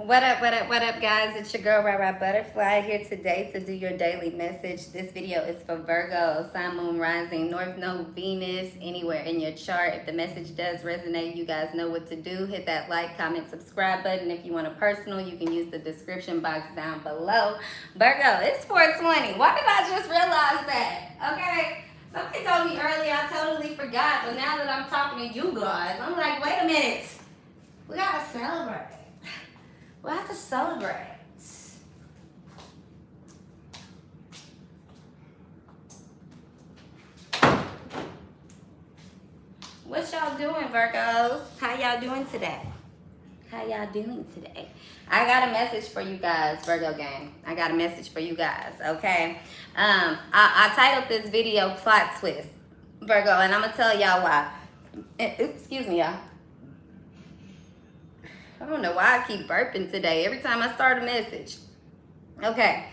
What up, guys? It's your girl, Rara Butterfly, here today to do your daily message. This video is for Virgo, Sun, Moon, Rising, North Node, Venus, anywhere in your chart. If the message does resonate, you guys know what to do. Hit that like, comment, subscribe button. If you want a personal, you can use the description box down below. Virgo, it's 420. Why did I just realize that? Okay? Somebody told me earlier, I totally forgot, but now that I'm talking to you guys, I'm like, wait a minute. We gotta celebrate. We have to celebrate. What y'all doing, Virgos? How y'all doing today? How y'all doing today? I got a message for you guys, Virgo gang. I got a message for you guys, okay? I titled this video Plot Twist, Virgo, and I'm gonna tell y'all why. Excuse me, y'all. I don't know why I keep burping today every time I start a message. Okay.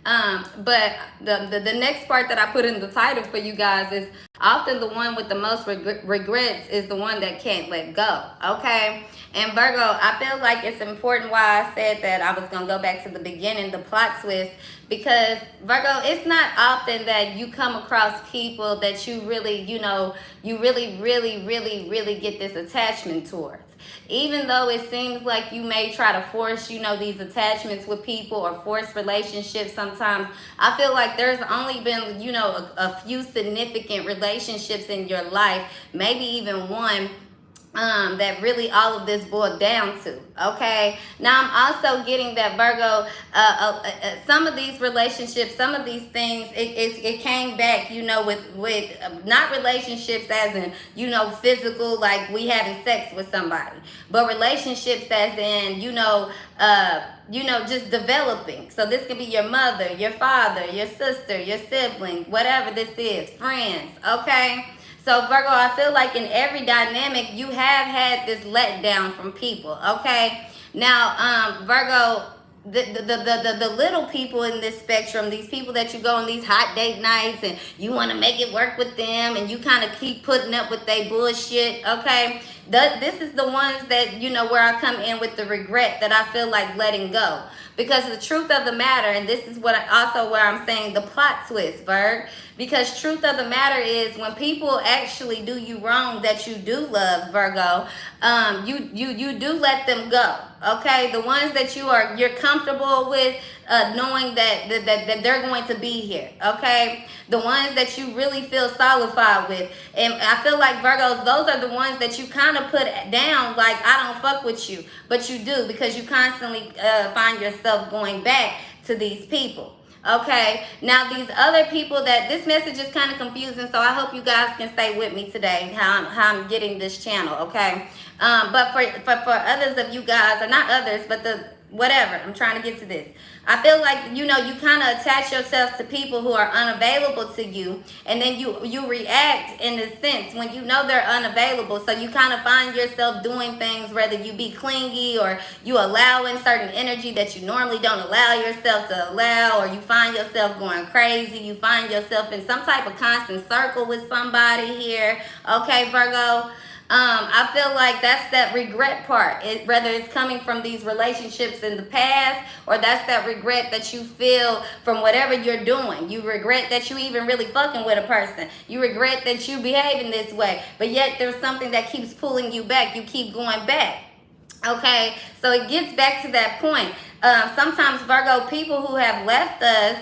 But the next part that I put in the title for you guys is often the one with the most regrets is the one that can't let go. Okay. And Virgo, I feel like it's important why I said that I was going to go back to the beginning, the plot twist, because Virgo, it's not often that you come across people that you really, you really get this attachment towards. Even though it seems like you may try to force, these attachments with people or force relationships sometimes, I feel like there's only been, a few significant relationships in your life, maybe even one, that really all of this boiled down to. Okay, now I'm also getting that, Virgo, some of these relationships, some of these things, it came back, with not relationships as in, physical, like we having sex with somebody, but relationships as in, just developing. So this could be your mother, your father, your sister, your sibling, whatever this is, friends. Okay. So Virgo, I feel like in every dynamic, you have had this letdown from people, okay? Now, Virgo, the little people in this spectrum, these people that you go on these hot date nights and you want to make it work with them and you kind of keep putting up with their bullshit, okay? This is the ones that, where I come in with the regret that I feel like letting go. Because the truth of the matter, and this is what also where I'm saying the plot twist, Virg. Because truth of the matter is when people actually do you wrong that you do love, Virgo, you do let them go. Okay, the ones that you're comfortable with, knowing that they're going to be here. Okay, the ones that you really feel solidified with, and I feel like Virgos, those are the ones that you kind of put down, like I don't fuck with you, but you do because you constantly find yourself going back to these people. Okay, now these other people that this message is kind of confusing, so I hope you guys can stay with me today how I'm getting this channel. Okay, but for others of you guys, or not others, but whatever, I'm trying to get to this. I feel like, you kind of attach yourself to people who are unavailable to you, and then you react in a sense when you know they're unavailable. So you kind of find yourself doing things, whether you be clingy or you allowing certain energy that you normally don't allow yourself to allow, or you find yourself going crazy. You find yourself in some type of constant circle with somebody here. Okay, Virgo. I feel like that's that regret part, whether it's coming from these relationships in the past, or that's that regret that you feel from whatever you're doing. You regret that you even really fucking with a person. You regret that you behaving this way, but yet there's something that keeps pulling you back. You keep going back. Okay, so it gets back to that point. Sometimes, Virgo, people who have left us,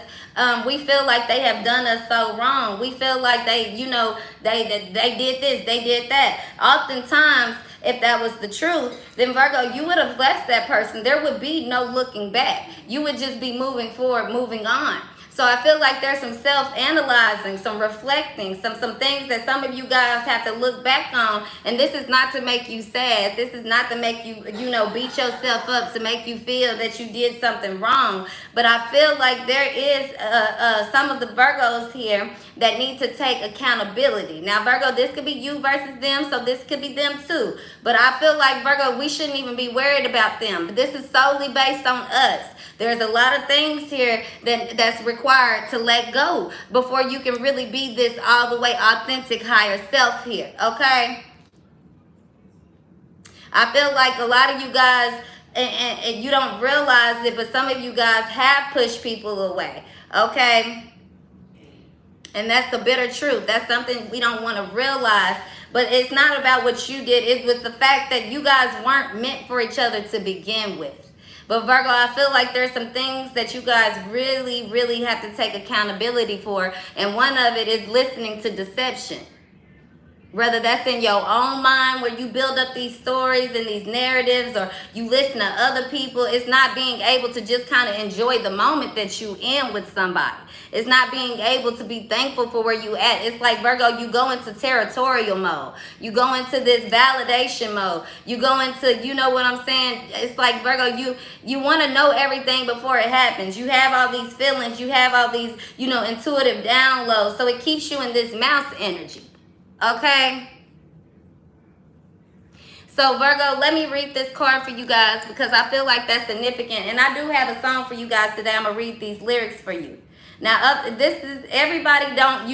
we feel like they have done us so wrong. We feel like they did this, they did that. Oftentimes, if that was the truth, then Virgo, you would have left that person. There would be no looking back. You would just be moving forward, moving on. So I feel like there's some self-analyzing, some reflecting, some things that some of you guys have to look back on. And this is not to make you sad. This is not to make you, beat yourself up, to make you feel that you did something wrong. But I feel like there is some of the Virgos here that need to take accountability. Now, Virgo, this could be you versus them, so this could be them too. But I feel like, Virgo, we shouldn't even be worried about them. But this is solely based on us. There's a lot of things here that's required to let go before you can really be this all the way authentic higher self here, okay? I feel like a lot of you guys and you don't realize it, but some of you guys have pushed people away, okay? And that's the bitter truth. That's something we don't want to realize. But it's not about what you did. It was the fact that you guys weren't meant for each other to begin with. But Virgo, I feel like there's some things that you guys really, really have to take accountability for. And one of it is listening to deception. Whether that's in your own mind where you build up these stories and these narratives, or you listen to other people, it's not being able to just kind of enjoy the moment that you in with somebody. It's not being able to be thankful for where you at. It's like, Virgo, you go into territorial mode. You go into this validation mode. You go into, you know what I'm saying? It's like, Virgo, you want to know everything before it happens. You have all these feelings. You have all these, intuitive downloads. So it keeps you in this mouse energy. Okay? So Virgo, let me read this card for you guys because I feel like that's significant. And I do have a song for you guys today. I'm going to read these lyrics for you. Now, this is, everybody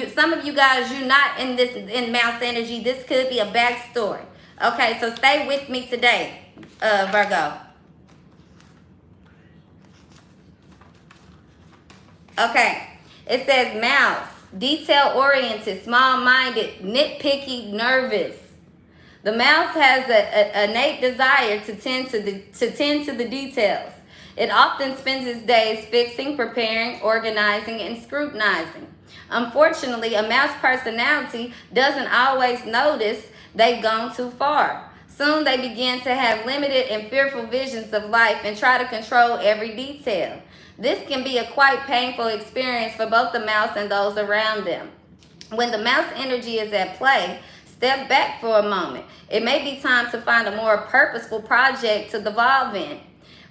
some of you guys, you're not in mouse energy. This could be a backstory. Okay, so stay with me today, Virgo. Okay, it says mouse, detail-oriented, small-minded, nitpicky, nervous. The mouse has an innate desire to tend to the details. It often spends its days fixing, preparing, organizing, and scrutinizing. Unfortunately, a mouse personality doesn't always notice they've gone too far. Soon they begin to have limited and fearful visions of life and try to control every detail. This can be a quite painful experience for both the mouse and those around them. When the mouse energy is at play, step back for a moment. It may be time to find a more purposeful project to devolve in.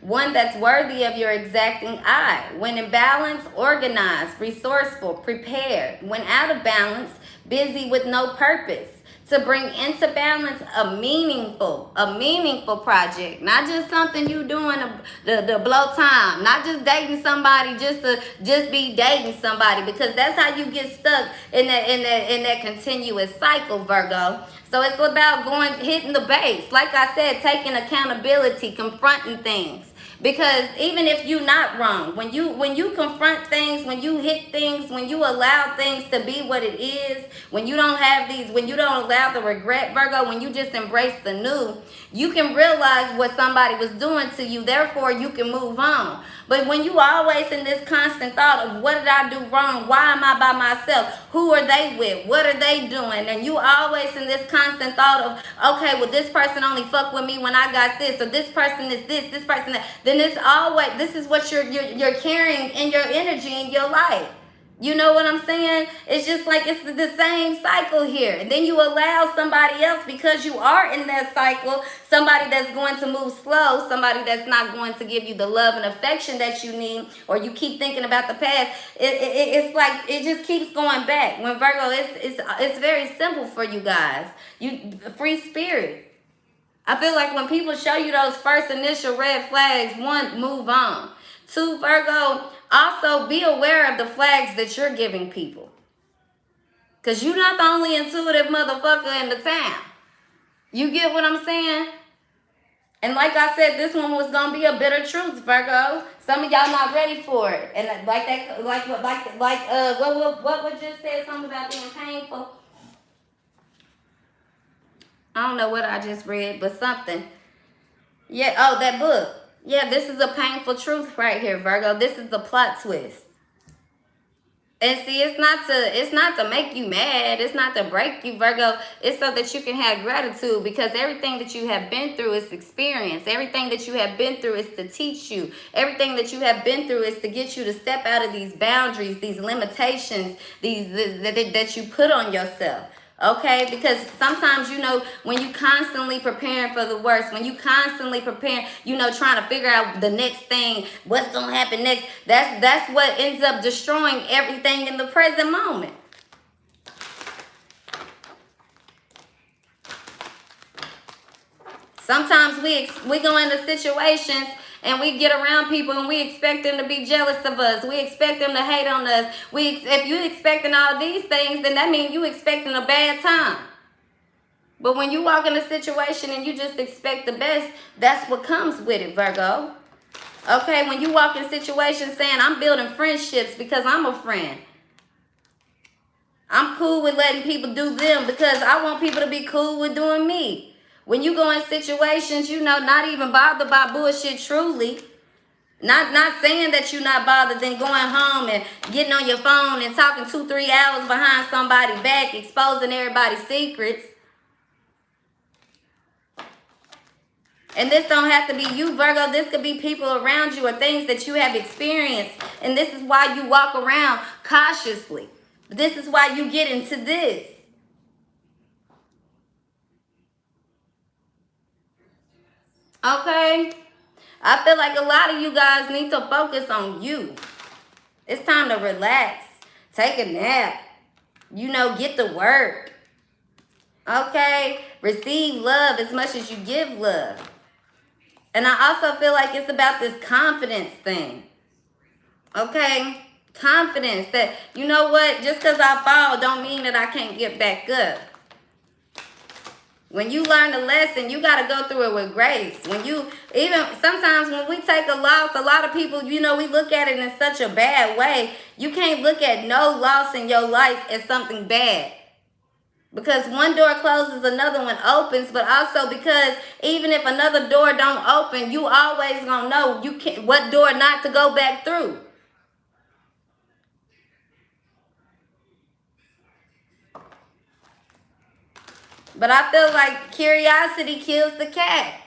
One that's worthy of your exacting eye. When in balance, organized, resourceful, prepared. When out of balance, busy with no purpose. To bring into balance a meaningful project. Not just something you doing to blow time. Not just dating somebody just to be dating somebody. Because that's how you get stuck in that continuous cycle, Virgo. So it's about hitting the base. Like I said, taking accountability, confronting things. Because even if you're not wrong, when you confront things, when you hit things, when you allow things to be what it is, when you don't allow the regret, Virgo, when you just embrace the new, you can realize what somebody was doing to you. Therefore, you can move on. But when you always in this constant thought of what did I do wrong? Why am I by myself? Who are they with? What are they doing? And you always in this constant thought of, okay, well, this person only fucked with me when I got this, or this person is this person that. Then this is what you're carrying in your energy in your life. You know what I'm saying? It's just like it's the same cycle here. And then you allow somebody else, because you are in that cycle, somebody that's going to move slow, somebody that's not going to give you the love and affection that you need, or you keep thinking about the past. It's like it just keeps going back. When Virgo, it's very simple for you guys. You free spirit. I feel like when people show you those first initial red flags, one, move on. Two, Virgo, also be aware of the flags that you're giving people. Because you're not the only intuitive motherfucker in the town. You get what I'm saying? And like I said, this one was going to be a bitter truth, Virgo. Some of y'all not ready for it. And what was just said, something about being painful. I don't know what I just read, but something. Yeah, oh, that book. Yeah, this is a painful truth right here, Virgo. This is the plot twist. And see, it's not to make you mad. It's not to break you, Virgo. It's so that you can have gratitude, because everything that you have been through is experience. Everything that you have been through is to teach you. Everything that you have been through is to get you to step out of these boundaries, these limitations, that you put on yourself. Okay, because sometimes, when you constantly preparing for the worst, when you constantly preparing, trying to figure out the next thing, what's going to happen next, that's what ends up destroying everything in the present moment. Sometimes we go into situations and we get around people and we expect them to be jealous of us. We expect them to hate on us. If you expecting all these things, then that means you expecting a bad time. But when you walk in a situation and you just expect the best, that's what comes with it, Virgo. Okay, when you walk in situations saying, I'm building friendships because I'm a friend. I'm cool with letting people do them because I want people to be cool with doing me. When you go in situations, you know, not even bothered by bullshit truly. Not saying that you're not bothered, then going home and getting on your phone and talking 2-3 hours behind somebody's back, exposing everybody's secrets. And this don't have to be you, Virgo. This could be people around you or things that you have experienced. And this is why you walk around cautiously. This is why you get into this. Okay? I feel like a lot of you guys need to focus on you. It's time to relax. Take a nap. You know, get to work. Okay? Receive love as much as you give love. And I also feel like it's about this confidence thing. Okay? Confidence that, you know what? Just because I fall don't mean that I can't get back up. When you learn a lesson, you got to go through it with grace. When you, even sometimes when we take a loss, a lot of people, you know, we look at it in such a bad way. You can't look at no loss in your life as something bad. Because one door closes, another one opens, but also because even if another door don't open, you always gonna know you can what door not to go back through. But I feel like curiosity kills the cat.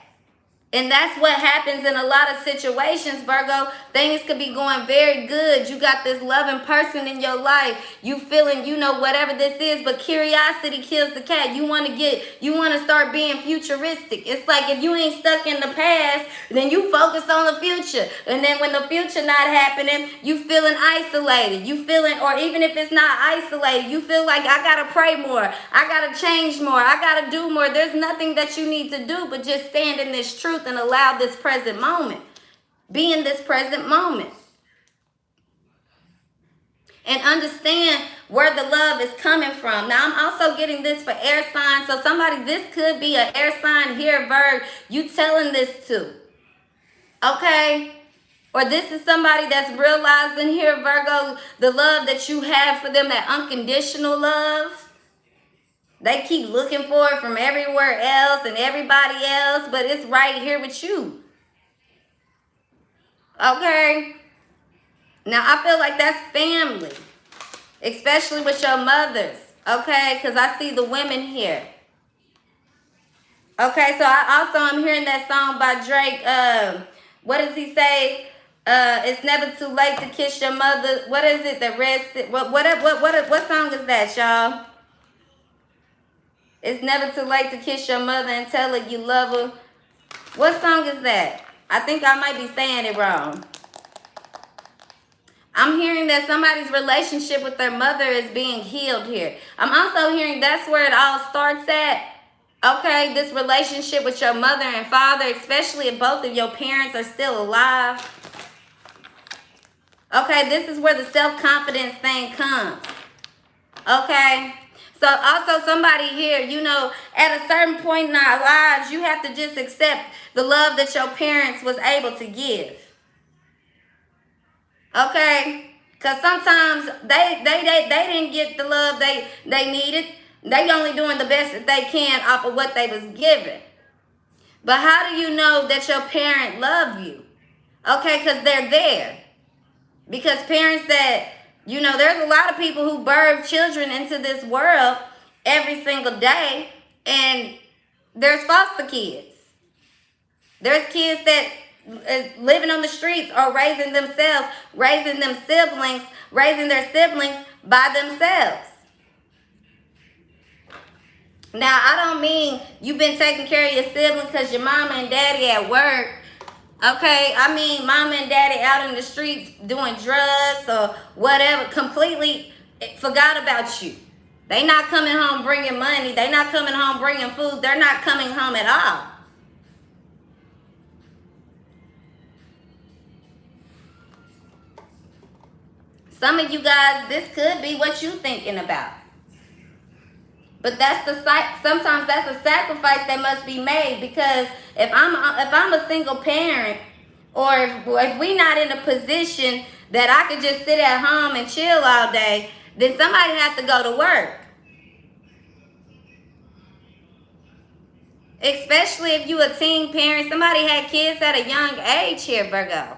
And that's what happens in a lot of situations, Virgo. Things could be going very good. You got this loving person in your life. You feeling, you know, whatever this is. But curiosity kills the cat. You want to start being futuristic. It's like if you ain't stuck in the past, then you focus on the future. And then when the future not happening, you feeling isolated. You feeling, or even if it's not isolated, you feel like I got to pray more. I got to change more. I got to do more. There's nothing that you need to do but just stand in this truth and allow this present moment. Be in this present moment. And understand where the love is coming from. Now, I'm also getting this for air signs. So somebody, this could be an air sign here, Virgo, you telling this to. Okay? Or this is somebody that's realizing here, Virgo, the love that you have for them, that unconditional love. They keep looking for it from everywhere else and everybody else, but it's right here with you. Okay? Now, I feel like that's family, especially with your mothers, okay? Because I see the women here. Okay, so I also am hearing that song by Drake. What does he say? It's never too late to kiss your mother. What is it? The rest? What song is that, y'all? It's never too late to kiss your mother and tell her you love her. What song is that? I think I might be saying it wrong. I'm hearing that somebody's relationship with their mother is being healed here. I'm also hearing that's where it all starts at. Okay, this relationship with your mother and father, especially if both of your parents are still alive. Okay, this is where the self-confidence thing comes. Okay? So also somebody here, you know, at a certain point in our lives, you have to just accept the love that your parents was able to give. Okay? Because sometimes they didn't get the love they needed. They only doing the best that they can off of what they was given. But how do you know that your parent love you? Okay, because they're there. Because parents that, you know, there's a lot of people who birth children into this world every single day, and there's foster kids. There's kids that is living on the streets or raising themselves, raising them siblings, raising their siblings by themselves. Now, I don't mean you've been taking care of your siblings because your mama and daddy at work. Okay, I mean mama and daddy out in the streets doing drugs or whatever, completely forgot about you. They not coming home bringing money. They not coming home bringing food. They're not coming home at all. Some of you guys, this could be what you thinking about. But sometimes that's a sacrifice that must be made, because if I'm a single parent, or if we not in a position that I could just sit at home and chill all day, then somebody has to go to work. Especially if you a teen parent, somebody had kids at a young age here, Virgo.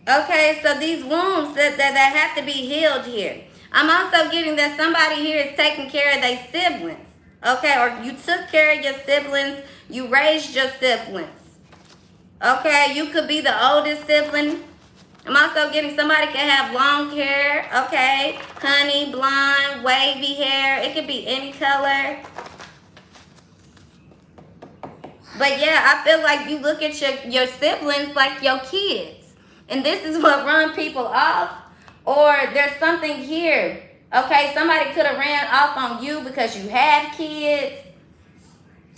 Okay, so these wounds that have to be healed here. I'm also getting that somebody here is taking care of their siblings. Okay, or you took care of your siblings, you raised your siblings. Okay, you could be the oldest sibling. I'm also getting somebody can have long hair, okay, honey, blonde, wavy hair. It could be any color. But yeah, I feel like you look at your siblings like your kids. And this is what run people off. Or there's something here. Okay, somebody could have ran off on you because you have kids.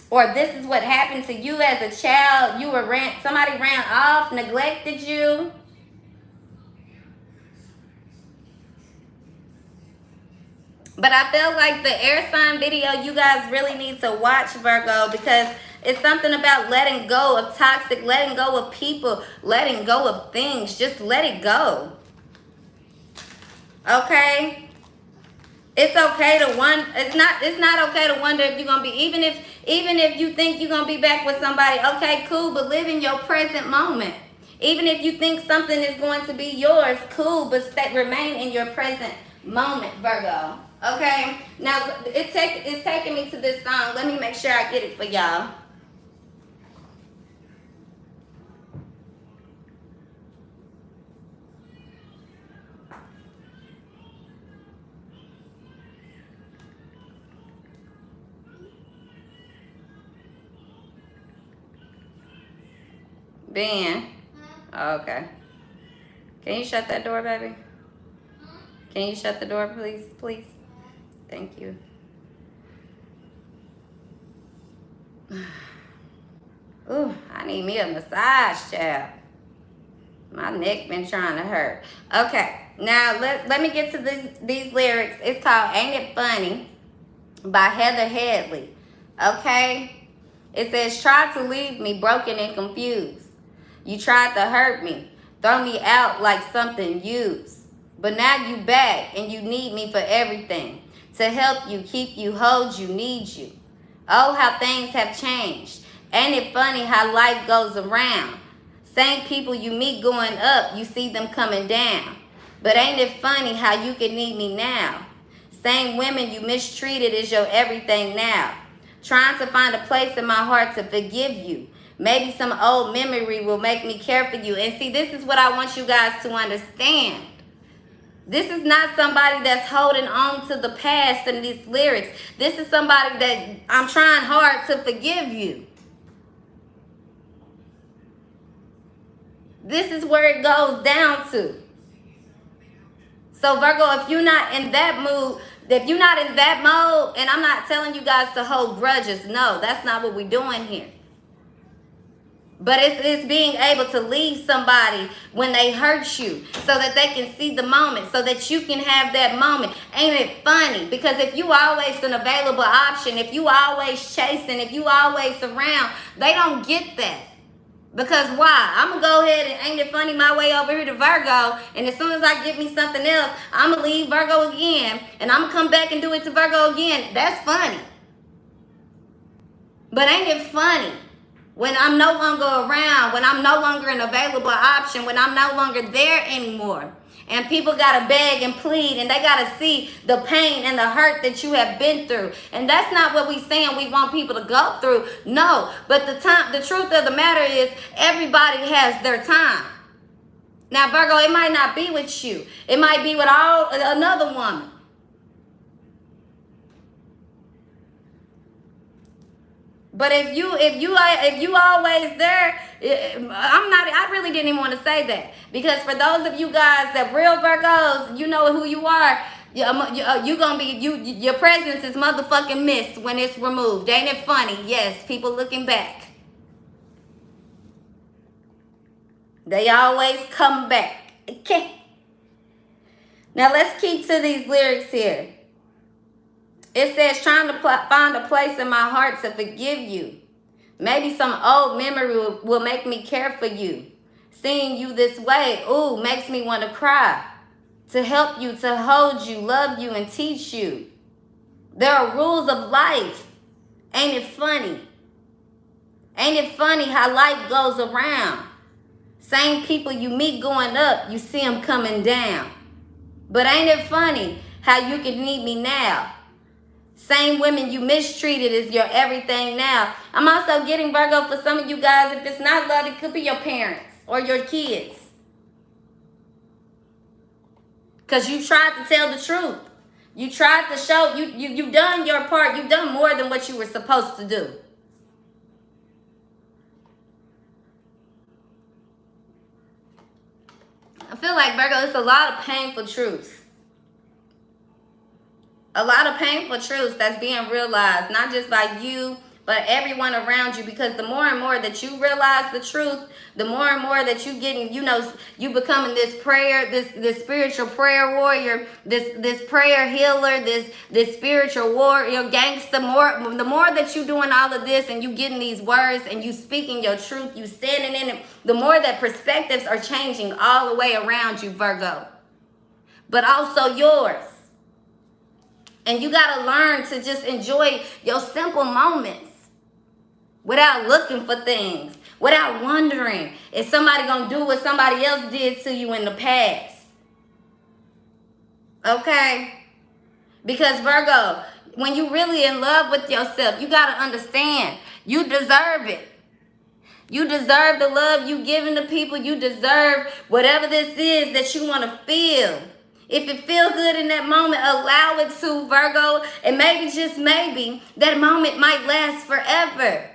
Or this is what happened to you as a child. Somebody ran off, neglected you. But I feel like the air sign video you guys really need to watch, Virgo, because it's something about letting go of toxic, letting go of people, letting go of things. Just let it go. Okay? It's okay to wonder. It's not okay to wonder if you're gonna be, even if you think you're gonna be back with somebody. Okay, cool, but live in your present moment. Even if you think something is going to be yours, cool, but remain in your present moment, Virgo. Okay? Now it's taking me to this song. Let me make sure I get it for y'all. Ben. Oh, okay. Can you shut that door, baby? Can you shut the door, please? Please. Thank you. Ooh, I need me a massage, child. My neck been trying to hurt. Okay, now let me get to these lyrics. It's called Ain't It Funny by Heather Headley. Okay? It says, try to leave me broken and confused. You tried to hurt me, throw me out like something used. But now you back and you need me for everything. To help you, keep you, hold you, need you. Oh, how things have changed. Ain't it funny how life goes around? Same people you meet going up, you see them coming down. But ain't it funny how you can need me now? Same women you mistreated is your everything now. Trying to find a place in my heart to forgive you. Maybe some old memory will make me care for you. And see, this is what I want you guys to understand. This is not somebody that's holding on to the past in these lyrics. This is somebody that I'm trying hard to forgive you. This is where it goes down to. So Virgo, if you're not in that mood, if you're not in that mode, and I'm not telling you guys to hold grudges. No, that's not what we're doing here. But it's being able to leave somebody when they hurt you so that they can see the moment, so that you can have that moment. Ain't it funny? Because if you always an available option, if you always chasing, if you always around, they don't get that. Because why? I'm going to go ahead and ain't it funny my way over here to Virgo. And as soon as I get me something else, I'm going to leave Virgo again. And I'm going to come back and do it to Virgo again. That's funny. But ain't it funny when I'm no longer around, when I'm no longer an available option, when I'm no longer there anymore? And people got to beg and plead, and they got to see the pain and the hurt that you have been through. And that's not what we saying we want people to go through. No, but the truth of the matter is everybody has their time. Now, Virgo, it might not be with you. It might be with another woman. But if you always there, I really didn't even want to say that. Because for those of you guys that real Virgos, you know who you are. Your presence is motherfucking missed when it's removed. Ain't it funny? Yes, people looking back. They always come back. Okay. Now let's keep to these lyrics here. It says, trying to find a place in my heart to forgive you. Maybe some old memory will make me care for you. Seeing you this way, ooh, makes me want to cry. To help you, to hold you, love you, and teach you. There are rules of life. Ain't it funny? Ain't it funny how life goes around? Same people you meet going up, you see them coming down. But ain't it funny how you can need me now? Same women you mistreated is your everything now. I'm also getting, Virgo, for some of you guys, if it's not love, it could be your parents or your kids. Because you tried to tell the truth. You tried to show, you done your part. You've done more than what you were supposed to do. I feel like, Virgo, it's a lot of painful truths. A lot of painful truths that's being realized, not just by you, but everyone around you. Because the more and more that you realize the truth, the more and more that you getting, you becoming this prayer, this spiritual prayer warrior, this prayer healer, this spiritual warrior gangster. The more that you doing all of this and you getting these words and you speaking your truth, you standing in it, the more that perspectives are changing all the way around you, Virgo. But also yours. And you got to learn to just enjoy your simple moments without looking for things, without wondering if somebody going to do what somebody else did to you in the past. Okay? Because, Virgo, when you really in love with yourself, you got to understand you deserve it. You deserve the love you giving to people. You deserve whatever this is that you want to feel. If it feels good in that moment, allow it to, Virgo. And maybe, just maybe, that moment might last forever.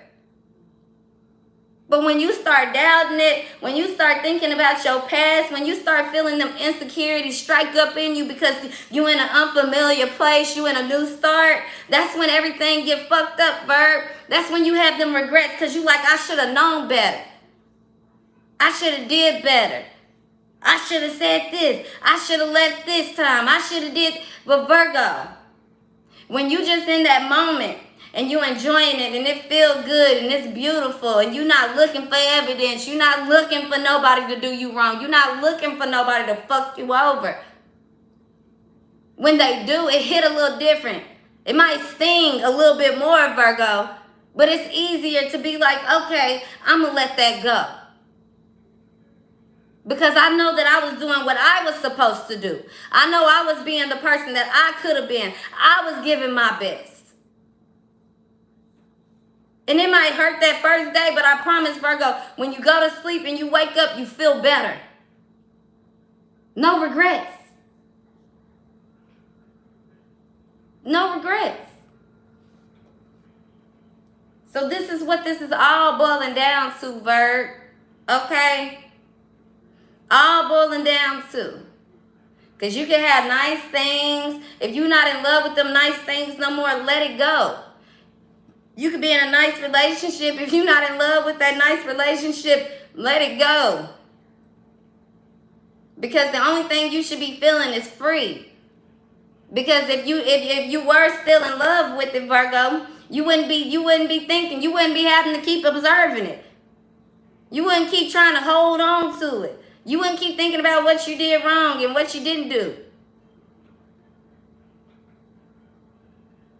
But when you start doubting it, when you start thinking about your past, when you start feeling them insecurities strike up in you because you in an unfamiliar place, you in a new start, that's when everything get fucked up, Virg. That's when you have them regrets because you like, I should have known better. I should have did better. I should have said this. I should have left this time. I should have did. But Virgo, when you just in that moment and you enjoying it and it feel good and it's beautiful and you're not looking for evidence, you're not looking for nobody to do you wrong, you're not looking for nobody to fuck you over. When they do, it hit a little different. It might sting a little bit more, Virgo, but it's easier to be like, okay, I'm going to let that go. Because I know that I was doing what I was supposed to do. I know I was being the person that I could have been. I was giving my best. And it might hurt that first day, but I promise, Virgo, when you go to sleep and you wake up, you feel better. No regrets. No regrets. So this is what this is all boiling down to, Virg. Okay? All boiling down to. Because you can have nice things. If you're not in love with them nice things no more, let it go. You could be in a nice relationship. If you're not in love with that nice relationship, let it go. Because the only thing you should be feeling is free. Because if you were still in love with it, Virgo, you wouldn't be thinking, you wouldn't be having to keep observing it. You wouldn't keep trying to hold on to it. You wouldn't keep thinking about what you did wrong and what you didn't do.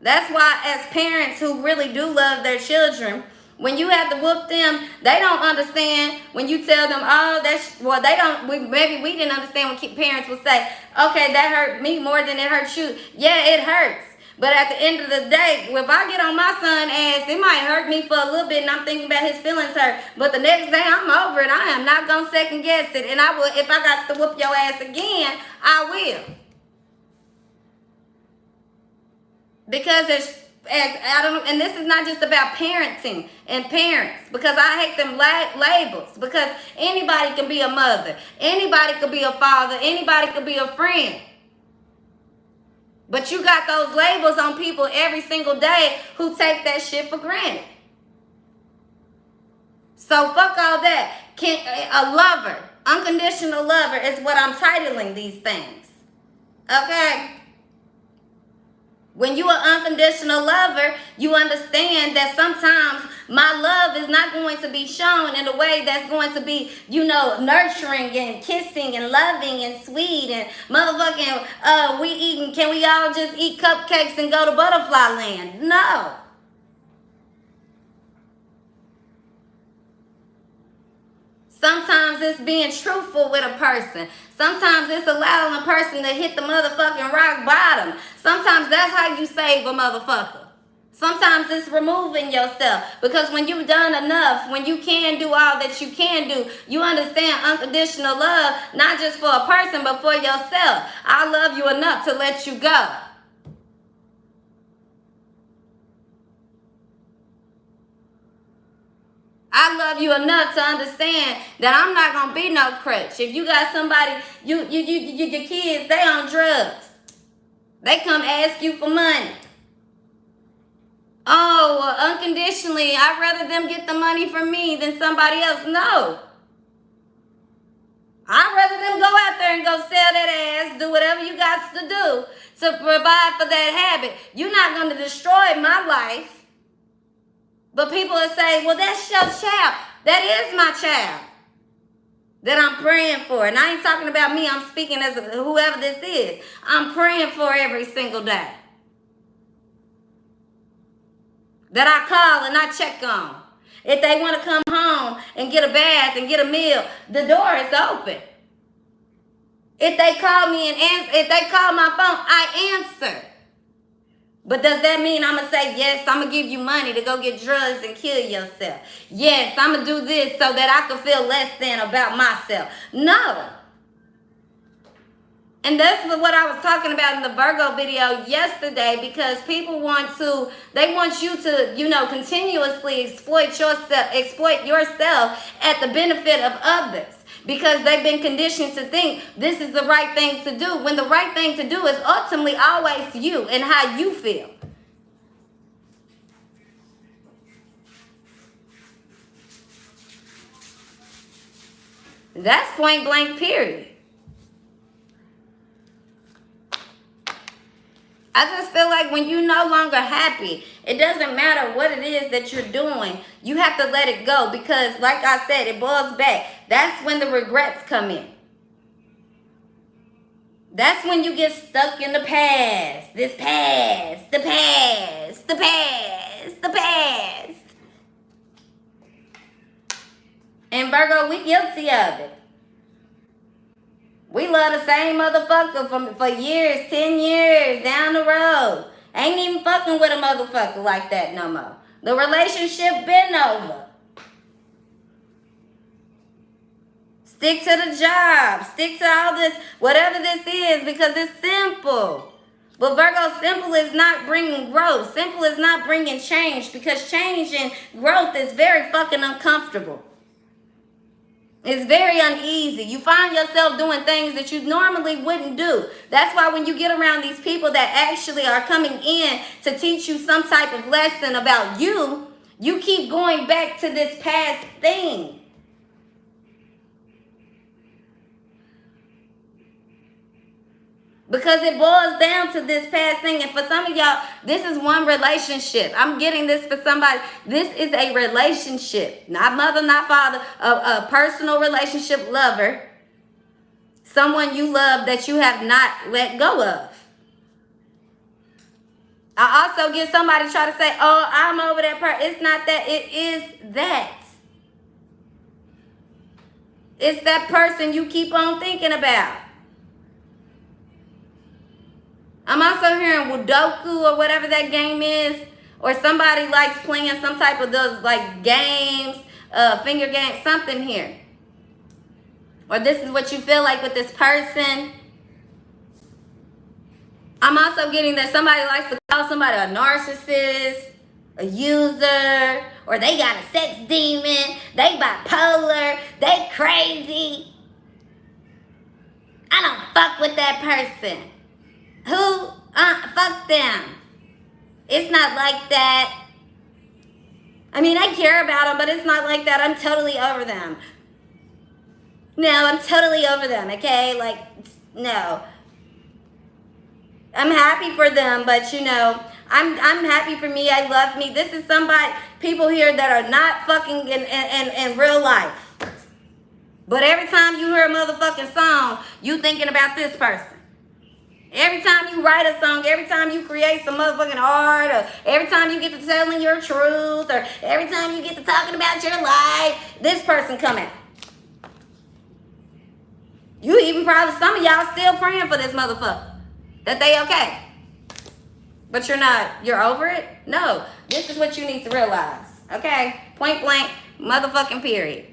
That's why as parents who really do love their children, when you have to whoop them, they don't understand when you tell them, oh, maybe we didn't understand when parents would say, okay, that hurt me more than it hurt you. Yeah, it hurts. But at the end of the day, if I get on my son's ass, it might hurt me for a little bit and I'm thinking about his feelings hurt. But the next day I'm over it. I am not going to second guess it. And I will, if I got to whoop your ass again, I will. Because and this is not just about parenting and parents, because I hate them labels, because anybody can be a mother, anybody could be a father, anybody could be a friend. But you got those labels on people every single day who take that shit for granted. So fuck all that. A lover, unconditional lover is what I'm titling these things. Okay? When you are unconditional lover, you understand that sometimes my love is not going to be shown in a way that's going to be, nurturing and kissing and loving and sweet and motherfucking, can we all just eat cupcakes and go to butterfly land? No. Sometimes it's being truthful with a person. Sometimes it's allowing a person to hit the motherfucking rock bottom. Sometimes that's how you save a motherfucker. Sometimes it's removing yourself. Because when you've done enough, when you can do all that you can do, you understand unconditional love, not just for a person, but for yourself. I love you enough to let you go. I love you enough to understand that I'm not gonna be no crutch. If you got somebody, your kids, they on drugs. They come ask you for money. Oh, unconditionally, I'd rather them get the money from me than somebody else. No. I'd rather them go out there and go sell that ass, do whatever you got to do to provide for that habit. You're not gonna destroy my life. But people will say, well, that's your child. That is my child that I'm praying for. And I ain't talking about me. I'm speaking as whoever this is. I'm praying for every single day. That I call and I check on. If they want to come home and get a bath and get a meal, the door is open. If they call me and if they call my phone, I answer. But does that mean I'm going to say, yes, I'm going to give you money to go get drugs and kill yourself? Yes, I'm going to do this so that I can feel less than about myself. No. And that's what I was talking about in the Virgo video yesterday, because people want you to, continuously exploit yourself at the benefit of others. Because they've been conditioned to think this is the right thing to do, when the right thing to do is ultimately always you and how you feel. That's point blank, period. I just feel like when you're no longer happy, it doesn't matter what it is that you're doing. You have to let it go, because like I said, it boils back. That's when the regrets come in. That's when you get stuck in the past. The past. And Virgo, we guilty of it. We love the same motherfucker for years, 10 years, down the road. Ain't even fucking with a motherfucker like that no more. The relationship been over. Stick to the job. Stick to all this, whatever this is, because it's simple. But Virgo, simple is not bringing growth. Simple is not bringing change, because change and growth is very fucking uncomfortable. It's very uneasy. You find yourself doing things that you normally wouldn't do. That's why when you get around these people that actually are coming in to teach you some type of lesson about you, you keep going back to this past thing. Because it boils down to this past thing. And for some of y'all, this is one relationship. I'm getting this for somebody. This is a relationship. Not mother, not father. A personal relationship, lover. Someone you love that you have not let go of. I also get somebody try to say, oh, I'm over that person. It's not that. It is that. It's that person you keep on thinking about. I'm also hearing Sudoku or whatever that game is. Or somebody likes playing some type of those like games, finger games, something here. Or this is what you feel like with this person. I'm also getting that somebody likes to call somebody a narcissist, a user, or they got a sex demon, they bipolar, they crazy. I don't fuck with that person. Who? Fuck them. It's not like that. I mean, I care about them, but it's not like that. I'm totally over them. No, I'm totally over them, okay? Like, no. I'm happy for them, but you know, I'm happy for me. I love me. This is somebody, people here that are not fucking in real life. But every time you hear a motherfucking song, you thinking about this person. Every time you write a song, every time you create some motherfucking art, or every time you get to telling your truth, or every time you get to talking about your life, this person coming. You even probably, some of y'all still praying for this motherfucker, that they okay. But you're not, you're over it? No, this is what you need to realize, okay? Point blank, motherfucking period.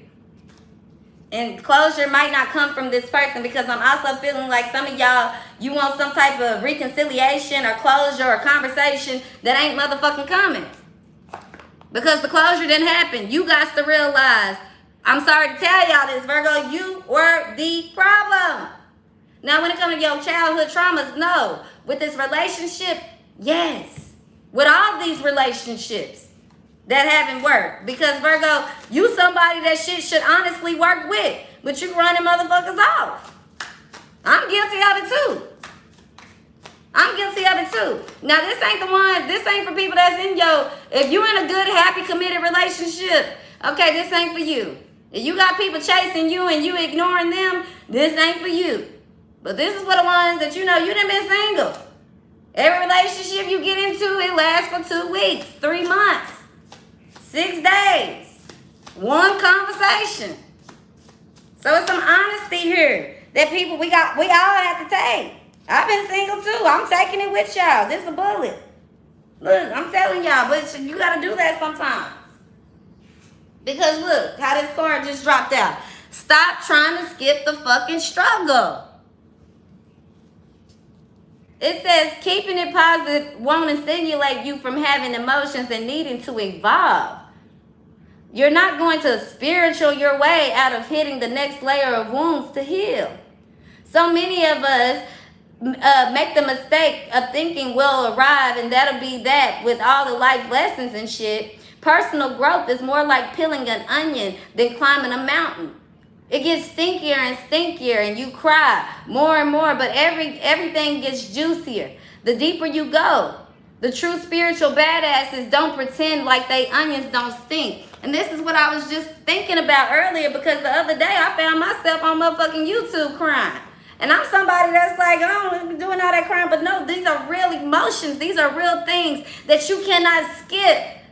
And closure might not come from this person, because I'm also feeling like some of y'all, you want some type of reconciliation or closure or conversation that ain't motherfucking coming. Because the closure didn't happen. You got to realize, I'm sorry to tell y'all this, Virgo, you were the problem. Now, when it comes to your childhood traumas, no. With this relationship, yes. With all these relationships that haven't worked. Because, Virgo, you somebody that shit should honestly work with. But you running motherfuckers off. I'm guilty of it too. I'm guilty of it too. Now, this ain't the one, this ain't for people that's in your, if you in a good, happy, committed relationship, okay, this ain't for you. If you got people chasing you and you ignoring them, this ain't for you. But this is for the ones that you know you done been single. Every relationship you get into, it lasts for 2 weeks, 3 months. 6 days, 1 conversation. So it's some honesty here that people, we all have to take. I've been single too. I'm taking it with y'all. This is a bullet. Look, I'm telling y'all, but you gotta do that sometimes. Because look, how this card just dropped out. Stop trying to skip the fucking struggle. It says keeping it positive won't insinuate you from having emotions and needing to evolve. You're not going to spiritual your way out of hitting the next layer of wounds to heal. So many of us make the mistake of thinking we'll arrive and that'll be that with all the life lessons and shit. Personal growth is more like peeling an onion than climbing a mountain. It gets stinkier and stinkier and you cry more and more, but everything gets juicier the deeper you go. The true spiritual badasses don't pretend like they onions don't stink. And this is what I was just thinking about earlier, because the other day I found myself on motherfucking YouTube crying. And I'm somebody that's like, I don't be doing all that crying, but no, these are real emotions. These are real things that you cannot skip.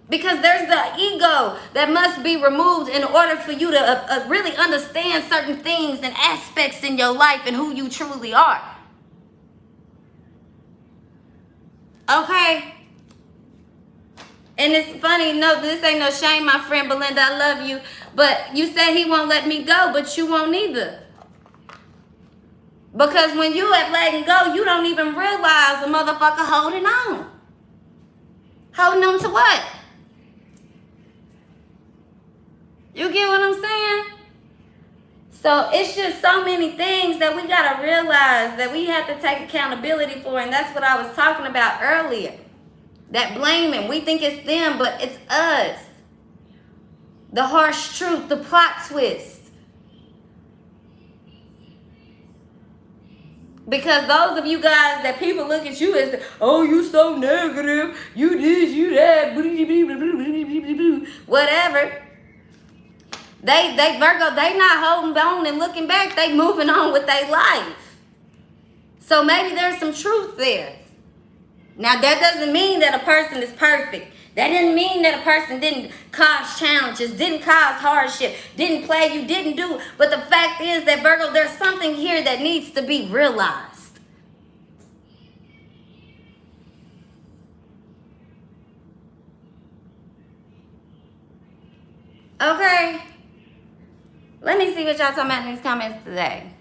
Because there's the ego that must be removed in order for you to really understand certain things and aspects in your life and who you truly are. Okay? And it's funny, no, this ain't no shame, my friend Belinda, I love you. But you said he won't let me go, but you won't either. Because when you have letting go, you don't even realize the motherfucker holding on. Holding on to what? You get what I'm saying? So it's just so many things that we got to realize that we have to take accountability for. And that's what I was talking about earlier. That blaming. We think it's them, but it's us. The harsh truth, the plot twist. Because those of you guys that people look at you as, oh, you so negative. You this, you that. Whatever. They Virgo, they not holding on and looking back. They moving on with their life. So maybe there's some truth there. Now, that doesn't mean that a person is perfect. That didn't mean that a person didn't cause challenges, didn't cause hardship, didn't play you, didn't do. But the fact is that, Virgo, there's something here that needs to be realized. Okay? Let me see what y'all talking about in these comments today.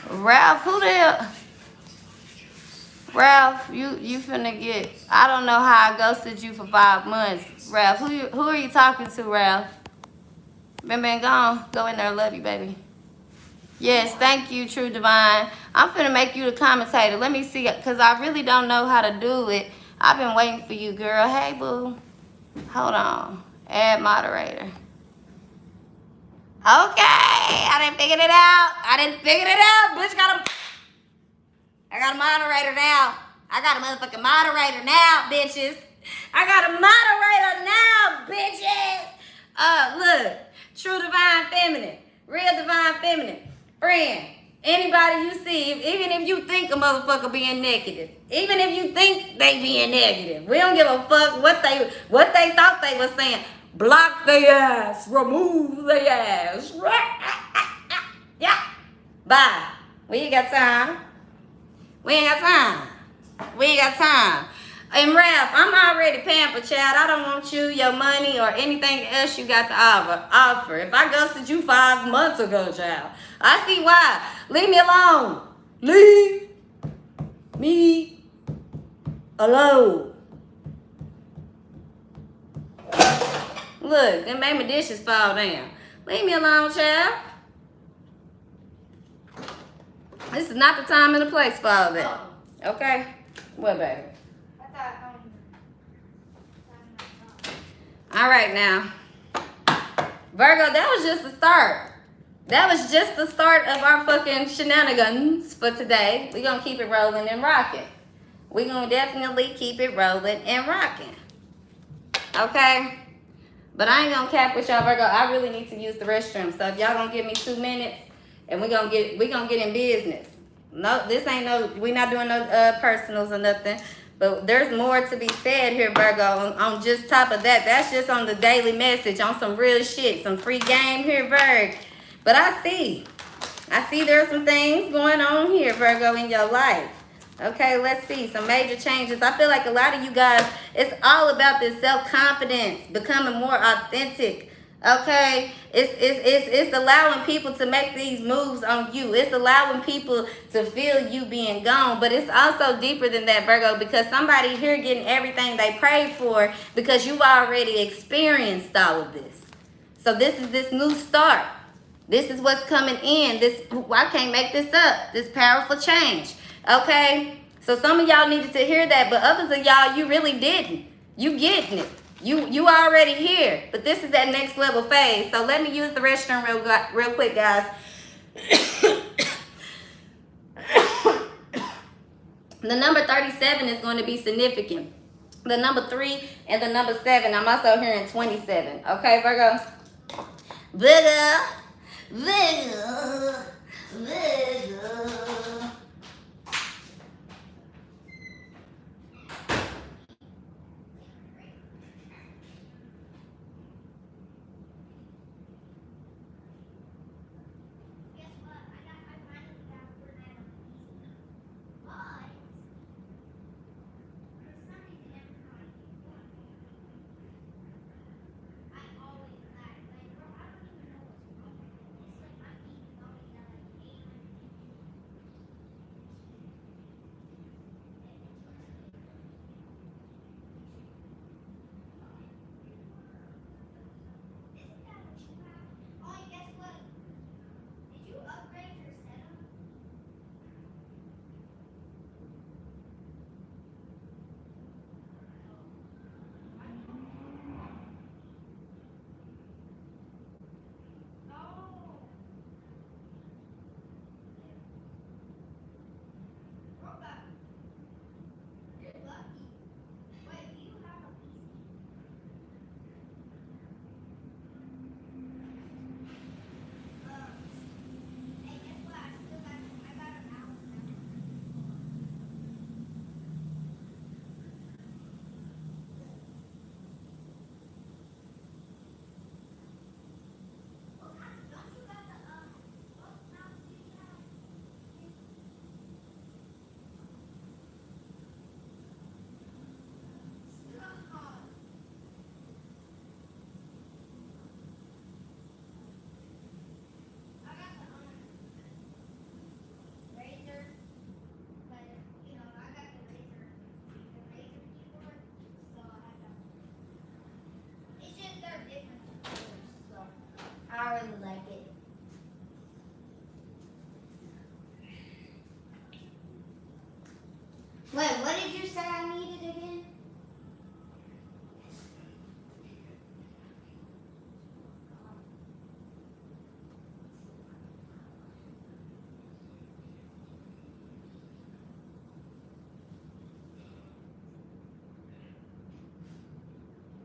Ralph, who the hell? Ralph, you finna get, I don't know how I ghosted you for 5 months. Ralph, who are you talking to, Ralph? Ben, go in there. Love you, baby. Yes, thank you, True Divine. I'm finna make you the commentator. Let me see, because I really don't know how to do it. I've been waiting for you, girl. Hey, boo. Hold on. Add moderator. Okay. I didn't figure it out. Bitch, I got a moderator now. I got a motherfucking moderator now, bitches. I got a moderator now, bitches. Look. True Divine Feminine. Real Divine Feminine. Friend. Anybody you see, even if you think a motherfucker being negative, even if you think they being negative, we don't give a fuck what they thought they was saying. Block their ass. Remove their ass. Yeah. Bye. We ain't got time. We ain't got time. We ain't got time. And Ralph, I'm already pampered, child. I don't want you, your money, or anything else you got to offer. If I ghosted you 5 months ago, child, I see why. Leave me alone. Leave me alone. Look, that made my dishes fall down. Leave me alone, child. This is not the time and the place for all that. Okay? What, baby? All right, now. Virgo, that was just the start. That was just the start of our fucking shenanigans for today. We're going to keep it rolling and rocking. We're going to definitely keep it rolling and rocking. Okay? But I ain't going to cap with y'all, Virgo. I really need to use the restroom. So if y'all going to give me 2 minutes, and we're gonna get in business. No, this ain't no, we not doing no personals or nothing. But there's more to be said here, Virgo, on just top of that. That's just on the daily message, on some real shit, some free game here, Virgo. But I see there's some things going on here, Virgo, in your life. Okay, let's see, some major changes. I feel like a lot of you guys, it's all about this self-confidence, becoming more authentic. Okay, it's allowing people to make these moves on you. It's allowing people to feel you being gone. But it's also deeper than that, Virgo, because somebody here getting everything they prayed for because you've already experienced all of this. So this is this new start. This is what's coming in. I can't make this up. This powerful change. Okay? So some of y'all needed to hear that, but others of y'all, you really didn't. You getting it. You already here, but this is that next level phase. So let me use the restroom real quick, guys. The number 37 is going to be significant. The number 3 and the number 7. I'm also hearing 27. Okay, Virgo? Virgo. Wait, what did you say I needed again?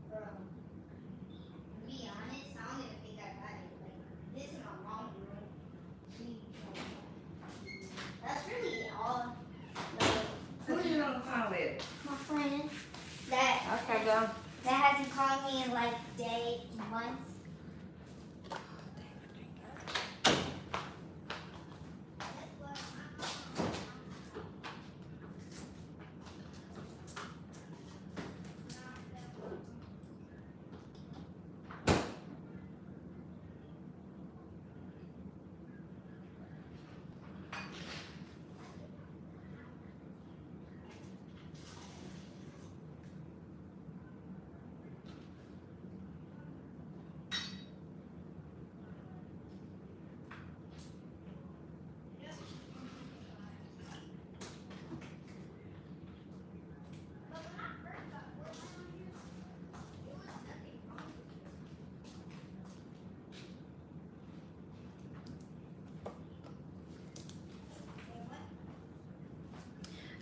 Bro, to be honest, I don't even think I got it. Like, this is my mom's room. That's really all. Who you on the phone with? My friend that Okay, go. that hasn't called me in like months.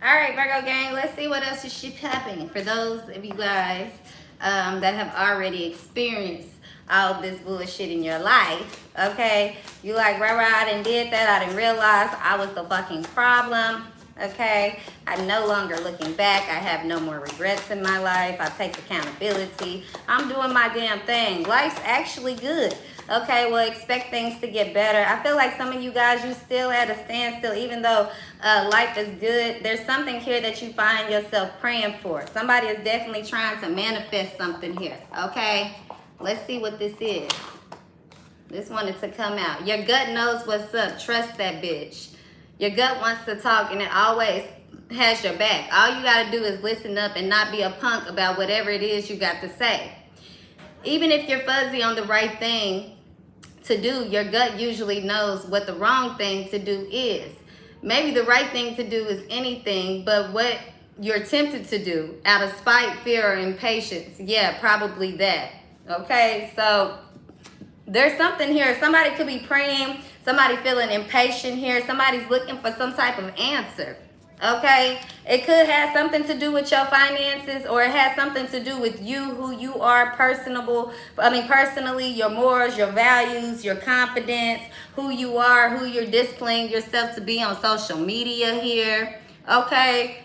All right, Virgo gang, let's see what else is happening. For those of you guys that have already experienced all this bullshit in your life, okay? You like, I done did that. I didn't realize I was the fucking problem, okay? I'm no longer looking back. I have no more regrets in my life. I take accountability. I'm doing my damn thing. Life's actually good. Okay, well, expect things to get better. I feel like some of you guys, you still at a standstill, even though life is good. There's something here that you find yourself praying for. Somebody is definitely trying to manifest something here, okay? Let's see what this is. This wanted to come out. Your gut knows what's up. Trust that bitch. Your gut wants to talk, and it always has your back. All you got to do is listen up and not be a punk about whatever it is you got to say. Even if you're fuzzy on the right thing to do, your gut usually knows what the wrong thing to do is. Maybe the right thing to do is anything, but what you're tempted to do out of spite, fear, or impatience, yeah, probably that. Okay, so there's something here. Somebody could be praying, somebody feeling impatient here, somebody's looking for some type of answer. Okay, it could have something to do with your finances, or it has something to do with you, who you are, personally, your morals, your values, your confidence, who you are, who you're displaying yourself to be on social media here. Okay,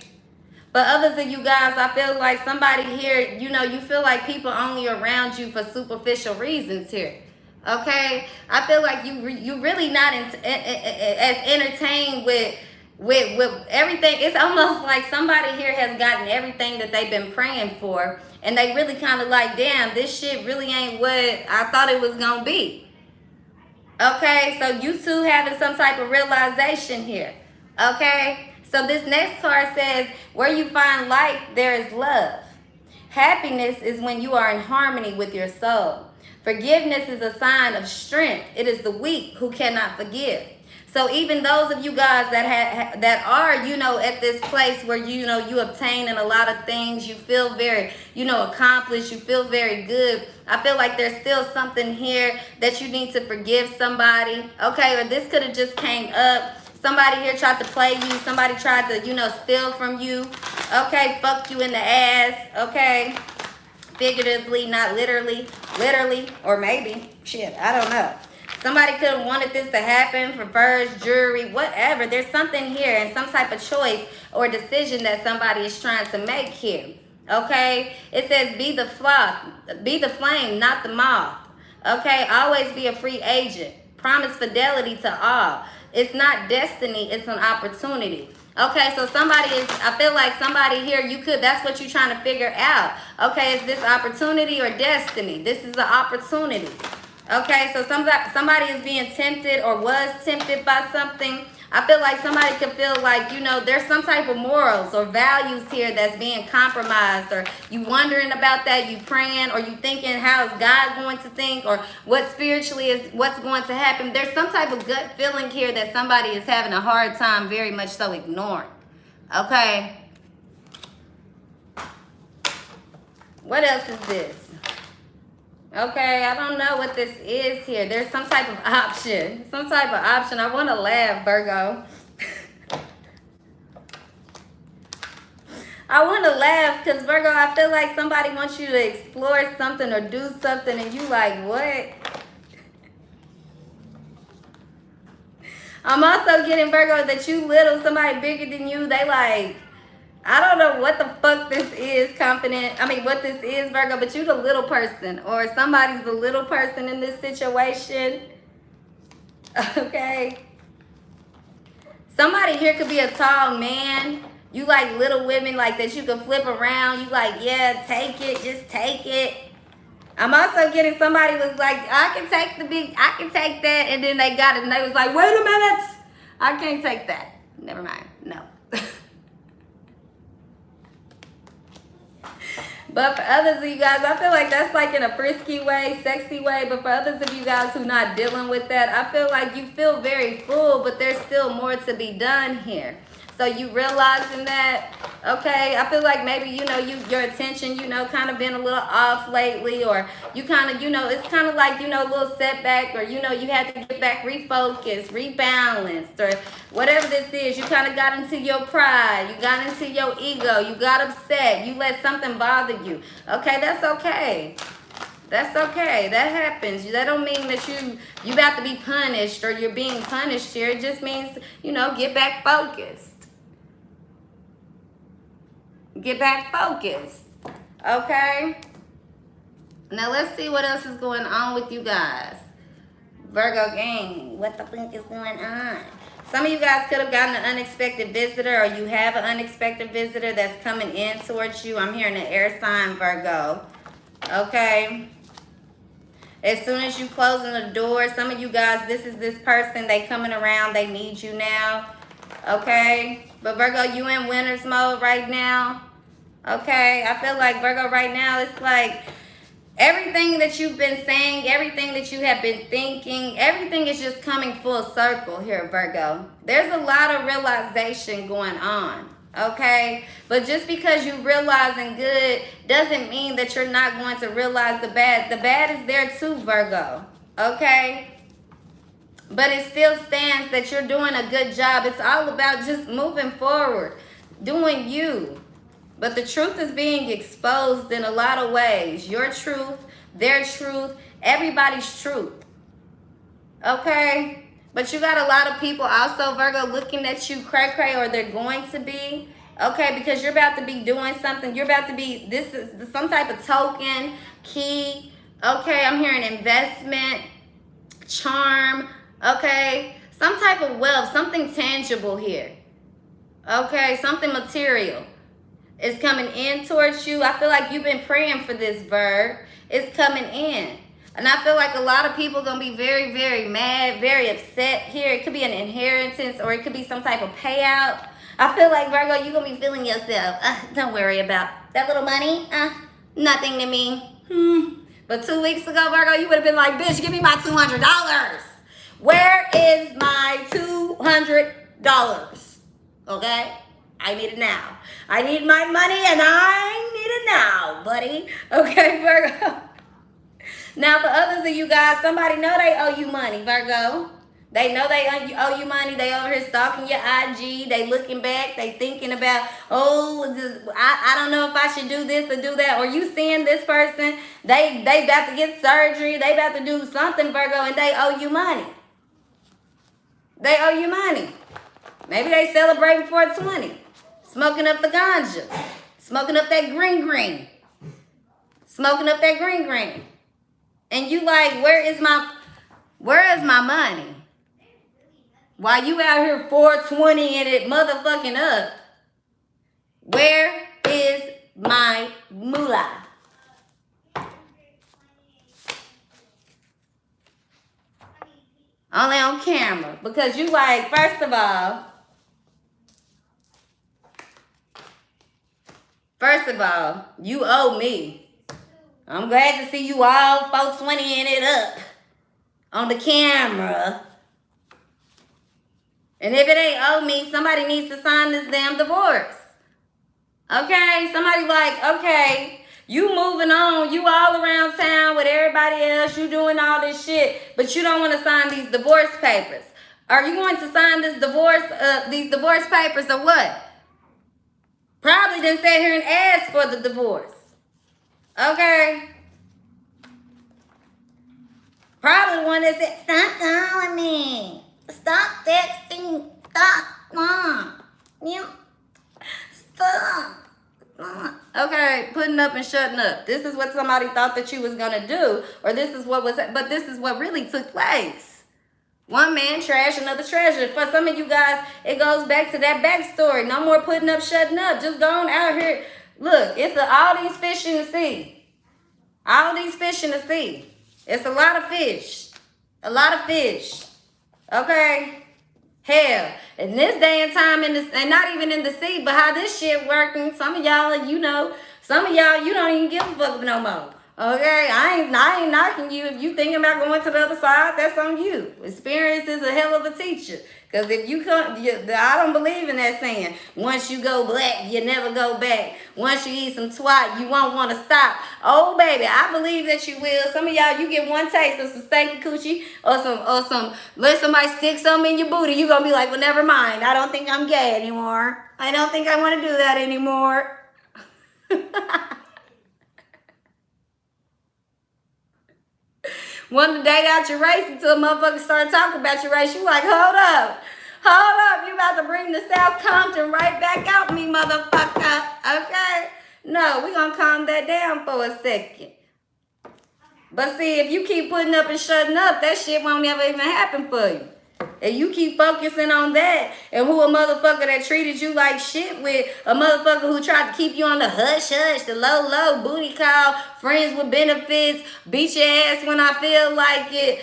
but others of you guys, I feel like somebody here, you know, you feel like people only around you for superficial reasons here. Okay, I feel like you really not as entertained with everything. It's almost like somebody here has gotten everything that they've been praying for, and they really kind of like, damn, this shit really ain't what I thought it was gonna be. Okay, so you two having some type of realization here. Okay, so this next card says, where you find life, there is love. Happiness is when you are in harmony with your soul. Forgiveness is a sign of strength. It is the weak who cannot forgive. So even those of you guys that are, you know, at this place where, you know, you obtaining a lot of things, you feel very, you know, accomplished, you feel very good. I feel like there's still something here that you need to forgive somebody. Okay, or this could have just came up. Somebody here tried to play you. Somebody tried to, you know, steal from you. Okay, fuck you in the ass. Okay, figuratively, not literally. Literally, or maybe. Shit, I don't know. Somebody could have wanted this to happen for furs, jewelry, whatever. There's something here and some type of choice or decision that somebody is trying to make here. Okay? It says be the flame, not the moth. Okay? Always be a free agent. Promise fidelity to all. It's not destiny, it's an opportunity. Okay, so I feel like somebody here, that's what you're trying to figure out. Okay, is this opportunity or destiny? This is an opportunity. Okay, so somebody is being tempted or was tempted by something. I feel like somebody could feel like, you know, there's some type of morals or values here that's being compromised, or you wondering about that, you praying, or you thinking, how is God going to think, or what spiritually is what's going to happen. There's some type of gut feeling here that somebody is having a hard time very much so ignoring. Okay, What else is this? Okay, I don't know what this is here. There's some type of option. Some type of option. I want to laugh, Virgo. I want to laugh because, Virgo, I feel like somebody wants you to explore something or do something and you like, what? I'm also getting, Virgo, that you little, somebody bigger than you, they like, I don't know what the fuck this is, what this is, Virgo, but you the little person or somebody's the little person in this situation. Okay. Somebody here could be a tall man. You like little women like that you can flip around. You like, yeah, take it, just take it. I'm also getting somebody was like, I can take that. And then they got it and they was like, wait a minute. I can't take that. Never mind. No. But for others of you guys, I feel like that's like in a frisky way, sexy way. But for others of you guys who not dealing with that, I feel like you feel very full, but there's still more to be done here. So you realizing that, okay, I feel like maybe, your attention, kind of been a little off lately, or you kind of, it's kind of like, a little setback, or, you had to get back refocused, rebalanced, or whatever this is. You kind of got into your pride, you got into your ego, you got upset, you let something bother you. Okay, that's okay. That's okay. That happens. That don't mean that you about to be punished or you're being punished here. It just means, get back focused. Get back focused. Okay? Now let's see what else is going on with you guys. Virgo gang, what the fuck is going on? Some of you guys could have gotten an unexpected visitor, or you have an unexpected visitor that's coming in towards you. I'm hearing an air sign, Virgo. Okay? As soon as you closing the door, some of you guys, this is this person, they coming around, they need you now. Okay? But Virgo, you in winner's mode right now. Okay? I feel like, Virgo, right now, it's like everything that you've been saying, everything that you have been thinking, everything is just coming full circle here, Virgo. There's a lot of realization going on. Okay? But just because you realizing good doesn't mean that you're not going to realize the bad. The bad is there too, Virgo. Okay? But it still stands that you're doing a good job. It's all about just moving forward, doing you. But the truth is being exposed in a lot of ways. Your truth, their truth, everybody's truth. Okay? But you got a lot of people also, Virgo, looking at you cray-cray, or they're going to be. Okay? Because you're about to be doing something. You're about to be, this is some type of token, key. Okay? I'm hearing investment, charm. Okay? Some type of wealth, something tangible here. Okay? Something material is coming in towards you. I feel like you've been praying for this, Virg. It's coming in. And I feel like a lot of people going to be very, very mad, very upset here. It could be an inheritance, or it could be some type of payout. I feel like, Virgo, you're going to be feeling yourself. Don't worry about that little money. Nothing to me. But 2 weeks ago, Virgo, you would have been like, bitch, give me my $200. Where is my $200? Okay? I need it now. I need my money and I need it now, buddy. Okay, Virgo. Now, for others of you guys, somebody know they owe you money, Virgo. They know they owe you money. They over here stalking your IG. They looking back. They thinking about, I don't know if I should do this or do that. Or you seeing this person, they about to get surgery. They about to do something, Virgo, and they owe you money. They owe you money. Maybe they celebrating 420. Smoking up the ganja. Smoking up that green. Smoking up that green. And you like, where is my money? While you out here 420 and it motherfucking up. Where is my moolah? Only on camera. Because you like, first of all, you owe me. I'm glad to see you all 420 in it up on the camera. And if it ain't owe me, somebody needs to sign this damn divorce. Okay? Somebody like, okay, you moving on. You all around town with everybody else. You doing all this shit, but you don't want to sign these divorce papers. Are you going to sign these divorce papers or what? Probably didn't sit here and ask for the divorce. Okay. Probably the one that said, stop calling me. Stop texting. Stop. Mom. You. Stop. Okay, putting up and shutting up. This is what somebody thought that you was gonna do, or this is what was, but this is what really took place. One man trash, another treasure. For some of you guys, it goes back to that backstory. No more putting up, shutting up. Just going out here. Look, it's all these fish in the sea. All these fish in the sea. It's a lot of fish. A lot of fish. Okay? Hell, in this day and time, and not even in the sea, but how this shit working, some of y'all, some of y'all, you don't even give a fuck no more. Okay? I ain't knocking you. If you thinking about going to the other side, that's on you. Experience is a hell of a teacher. Because if you come, I don't believe in that saying, once you go black, you never go back. Once you eat some twat, you won't want to stop. Oh, baby, I believe that you will. Some of y'all, you get one taste of some stanky coochie or some, let somebody stick something in your booty, you're going to be like, well, never mind. I don't think I'm gay anymore. I don't think I want to do that anymore. Want to date out your race until a motherfucker start talking about your race. You like, hold up. You about to bring the South Compton right back out me, motherfucker. Okay? No, we gonna calm that down for a second. But see, if you keep putting up and shutting up, that shit won't ever even happen for you. And you keep focusing on that, and who a motherfucker that treated you like shit with, a motherfucker who tried to keep you on the hush-hush, the low-low, booty call, friends with benefits, beat your ass when I feel like it,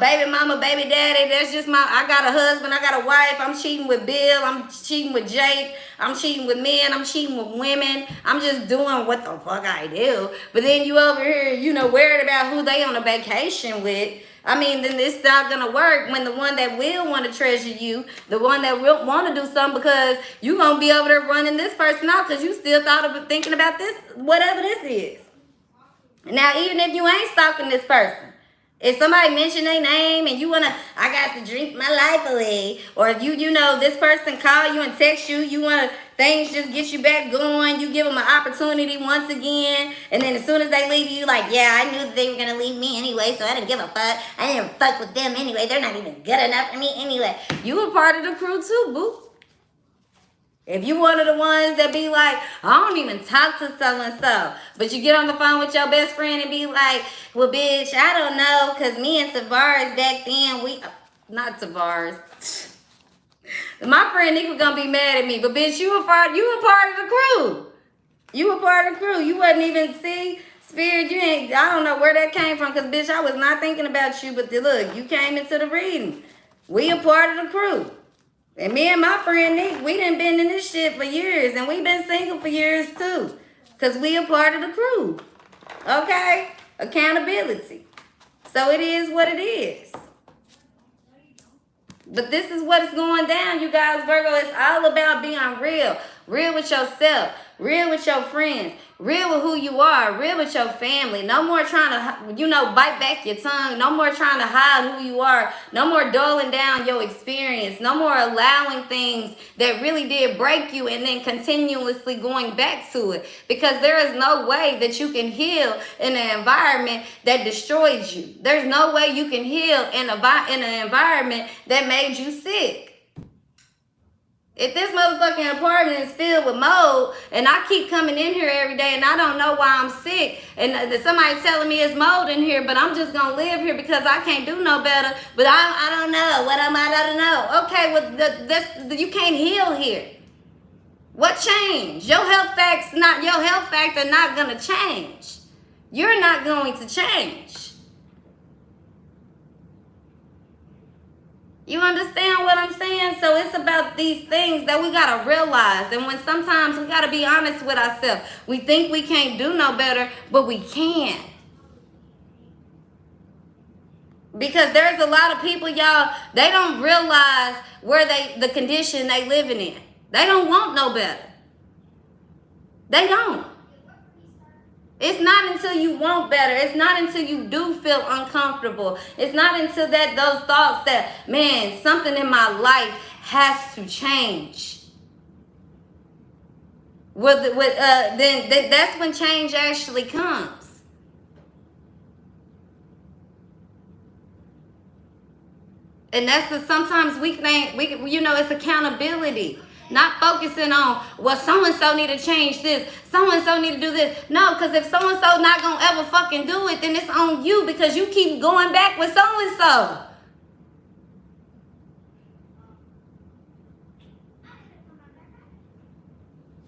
baby mama, baby daddy, that's just I got a husband, I got a wife, I'm cheating with Bill, I'm cheating with Jake, I'm cheating with men, I'm cheating with women, I'm just doing what the fuck I do. But then you over here, worried about who they on a vacation with. I mean, then it's not going to work when the one that will want to treasure you, the one that will want to do something, because you going to be over there running this person out because you still thinking about this, whatever this is. Now, even if you ain't stalking this person, if somebody mention their name and you want to, I got to drink my life away, or if this person call you and text you, you want to, things just get you back going, you give them an opportunity once again, and then as soon as they leave you, like, yeah, I knew that they were going to leave me anyway, so I didn't give a fuck. I didn't fuck with them anyway. They're not even good enough for me anyway. You were part of the crew too, boo. If you one of the ones that be like, I don't even talk to so-and-so, but you get on the phone with your best friend and be like, well, bitch, I don't know, because me and Tavares back then, not Tavares. My friend Nick was going to be mad at me, but bitch, you were part of the crew. You were part of the crew. You wasn't even, Spirit, I don't know where that came from, because bitch, I was not thinking about you, but look, you came into the reading. We a part of the crew. And me and my friend Nick, we done been in this shit for years. And we been single for years too. Because we a part of the crew. Okay? Accountability. So it is what it is. But this is what's going down, you guys. Virgo, it's all about being real. Real with yourself. Real with your friends. Real with who you are. Real with your family. No more trying to, bite back your tongue. No more trying to hide who you are. No more dulling down your experience. No more allowing things that really did break you and then continuously going back to it. Because there is no way that you can heal in an environment that destroys you. There's no way you can heal in an environment that made you sick. If this motherfucking apartment is filled with mold and I keep coming in here every day and I don't know why I'm sick and somebody's telling me it's mold in here, but I'm just going to live here because I can't do no better, but I don't know. What am I to know? Okay, well, you can't heal here. What changed? Your health factor not going to change. You're not going to change. You understand what I'm saying? So it's about these things that we got to realize. And when sometimes we got to be honest with ourselves. We think we can't do no better, but we can. Because there's a lot of people, y'all, they don't realize the condition they living in. They don't want no better. They don't. It's not until you want better. It's not until you do feel uncomfortable. It's not until that those thoughts that, man, something in my life has to change. Then that's when change actually comes. And that's the sometimes we think it's accountability. Not focusing on, well, so-and-so need to change this. So-and-so need to do this. No, because if so-and-so not going to ever fucking do it, then it's on you because you keep going back with so-and-so.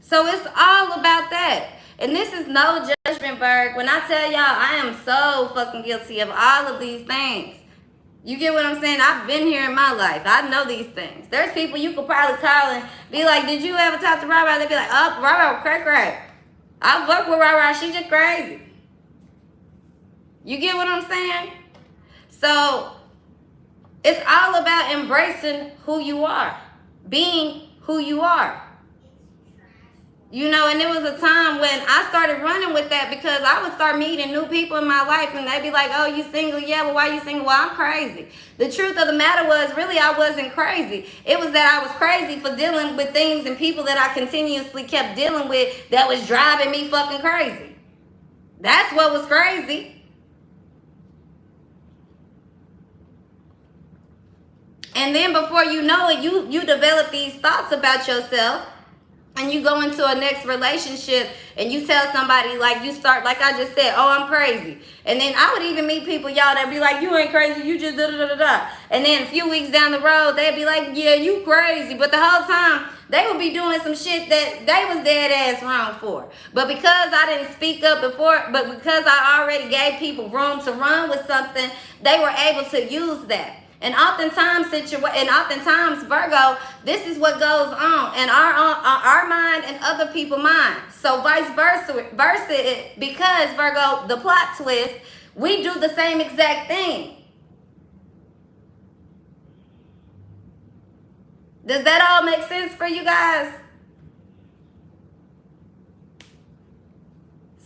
So it's all about that. And this is no judgment, Berg. When I tell y'all, I am so fucking guilty of all of these things. You get what I'm saying? I've been here in my life. I know these things. There's people you could probably call and be like, did you ever talk to Rara? They'd be like, oh, Rara, cray. I've worked with Rara. She's just crazy. You get what I'm saying? So it's all about embracing who you are. Being who you are. You know, and there was a time when I started running with that because I would start meeting new people in my life and they'd be like, oh, you single? Yeah, well, why you single? Well, I'm crazy. The truth of the matter was, really, I wasn't crazy. It was that I was crazy for dealing with things and people that I continuously kept dealing with that was driving me fucking crazy. That's what was crazy. And then before you know it, you develop these thoughts about yourself. And you go into a next relationship and you tell somebody, like, you start, like I just said, oh, I'm crazy. And then I would even meet people, y'all, that be like, you ain't crazy, you just da-da-da-da-da. And then a few weeks down the road, they'd be like, yeah, you crazy. But the whole time, they would be doing some shit that they was dead ass wrong for. But because I didn't speak up before, but because I already gave people room to run with something, they were able to use that. And oftentimes, Virgo, this is what goes on in our mind and other people's mind. So vice versa, because Virgo, the plot twist, we do the same exact thing. Does that all make sense for you guys?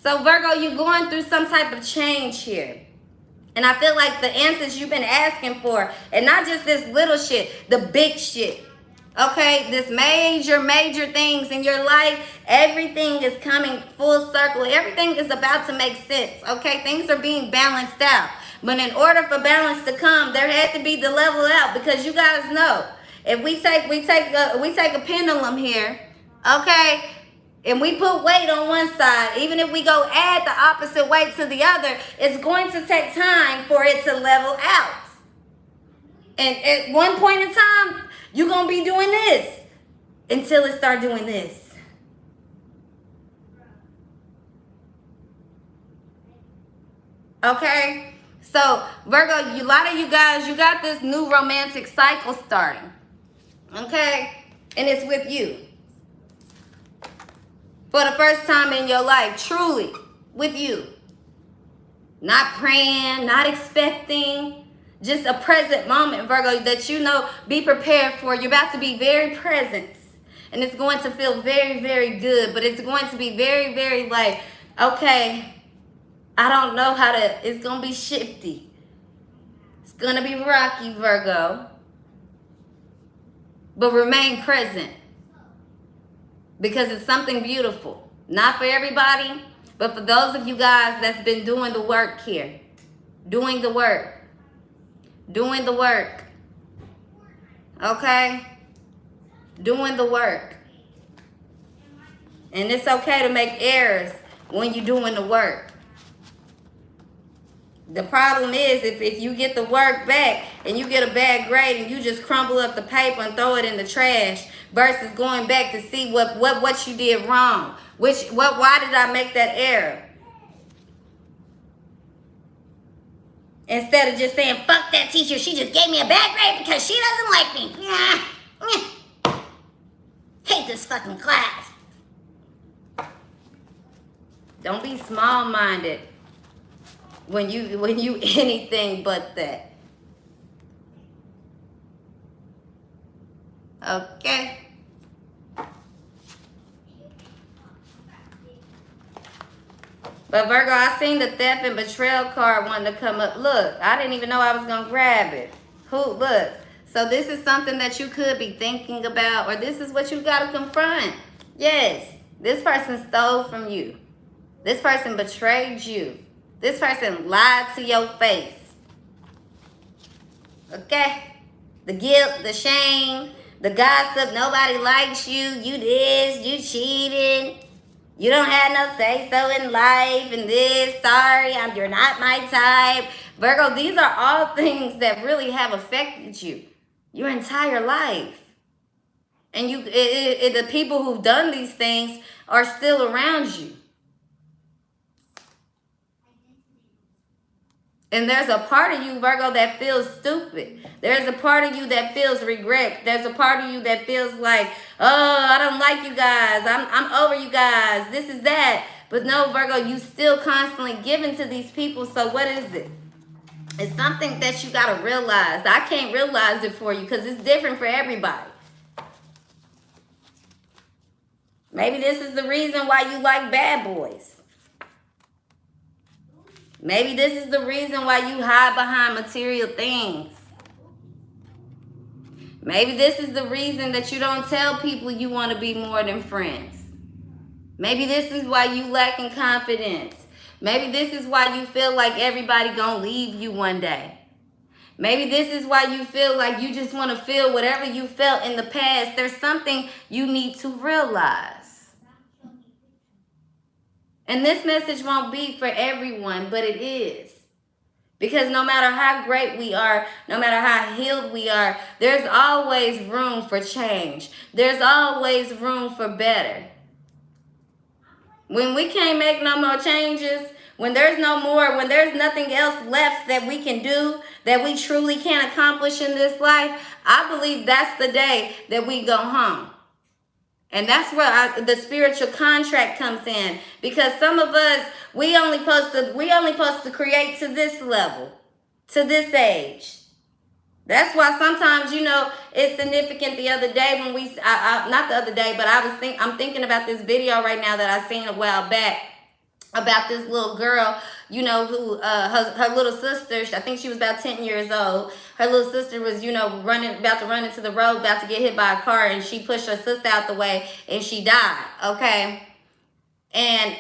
So Virgo, you're going through some type of change here. And I feel like the answers you've been asking for, and not just this little shit, the big shit. Okay, this major things in your life, everything is coming full circle. Everything is about to make sense. Okay, things are being balanced out. But in order for balance to come, there had to be the level out, because you guys know, if we take a pendulum here, okay, and we put weight on one side, even if we go add the opposite weight to the other, it's going to take time for it to level out. And at one point in time, you're going to be doing this until it start doing this. Okay? So, Virgo, a lot of you guys, you got this new romantic cycle starting. Okay? And it's with you. For the first time in your life, truly, with you. Not praying, not expecting, just a present moment, Virgo, that you know, be prepared for. You're about to be very present. And it's going to feel very, very good. But it's going to be very, very like, okay, I don't know how to, it's going to be shifty. It's going to be rocky, Virgo. But remain present. Because it's something beautiful. Not for everybody, but for those of you guys that's been doing the work here. Doing the work. Doing the work. Okay? Doing the work. And it's okay to make errors when you're doing the work. The problem is if you get the work back and you get a bad grade and you just crumble up the paper and throw it in the trash versus going back to see what you did wrong. Why did I make that error? Instead of just saying, fuck that teacher, she just gave me a bad grade because she doesn't like me. Hate this fucking class. Don't be small-minded when you anything but that. Okay? But Virgo, I seen the theft and betrayal card wanting to come up. Look, I didn't even know I was going to grab it. Look. So this is something that you could be thinking about, or this is what you got to confront. Yes, this person stole from you. This person betrayed you. This person lied to your face. Okay? The guilt, the shame, the gossip, nobody likes you, you this, you cheated. You don't have no say-so in life and this, sorry, you're not my type. Virgo, these are all things that really have affected you your entire life. And the people who've done these things are still around you. And there's a part of you, Virgo, that feels stupid. There's a part of you that feels regret. There's a part of you that feels like, oh, I don't like you guys. I'm over you guys. This is that. But no, Virgo, you still constantly giving to these people. So what is it? It's something that you got to realize. I can't realize it for you because it's different for everybody. Maybe this is the reason why you like bad boys. Maybe this is the reason why you hide behind material things. Maybe this is the reason that you don't tell people you want to be more than friends. Maybe this is why you lack in confidence. Maybe this is why you feel like everybody gonna leave you one day. Maybe this is why you feel like you just want to feel whatever you felt in the past. There's something you need to realize. And this message won't be for everyone, but it is. Because no matter how great we are, no matter how healed we are, there's always room for change. There's always room for better. When we can't make no more changes, when there's nothing else left that we can do, that we truly can accomplish in this life, I believe that's the day that we go home. And that's where the spiritual contract comes in. Because some of us, we only supposed to create to this level, to this age. That's why sometimes, it's significant. The other day when not the other day, but I'm thinking about this video right now that I seen a while back about this little girl, who her little sister, I think she was about 10 years old. Her little sister was, about to run into the road, about to get hit by a car, and she pushed her sister out the way, and she died, okay? And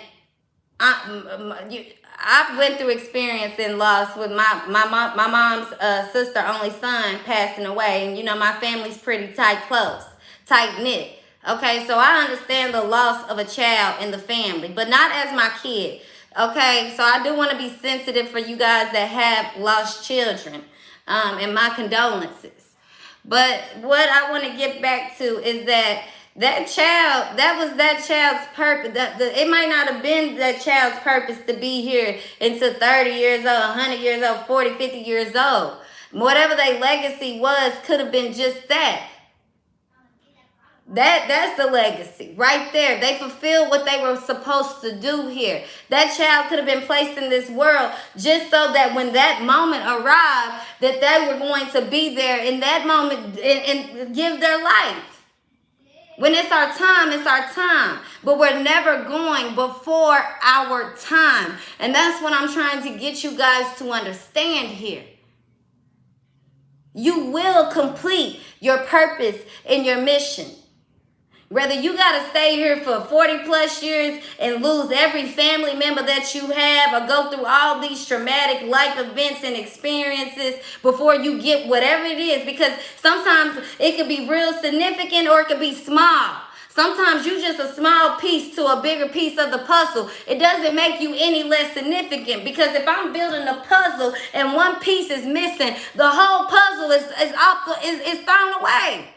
I went through experience and loss with my mom's sister, only son, passing away. And, my family's pretty tight-knit. Okay, so I understand the loss of a child in the family, but not as my kid. Okay, so I do want to be sensitive for you guys that have lost children, and my condolences. But what I want to get back to is that child, that was that child's purpose. It might not have been that child's purpose to be here until 30 years old, 100 years old, 40, 50 years old. Whatever their legacy was could have been just that. That's the legacy right there. They fulfilled what they were supposed to do here. That child could have been placed in this world just so that when that moment arrived, that they were going to be there in that moment and give their life. When it's our time, it's our time. But we're never going before our time. And that's what I'm trying to get you guys to understand here. You will complete your purpose and your mission. Whether you got to stay here for 40 plus years and lose every family member that you have, or go through all these traumatic life events and experiences before you get whatever it is, because sometimes it could be real significant or it could be small. Sometimes you're just a small piece to a bigger piece of the puzzle. It doesn't make you any less significant, because if I'm building a puzzle and one piece is missing, the whole puzzle is thrown away.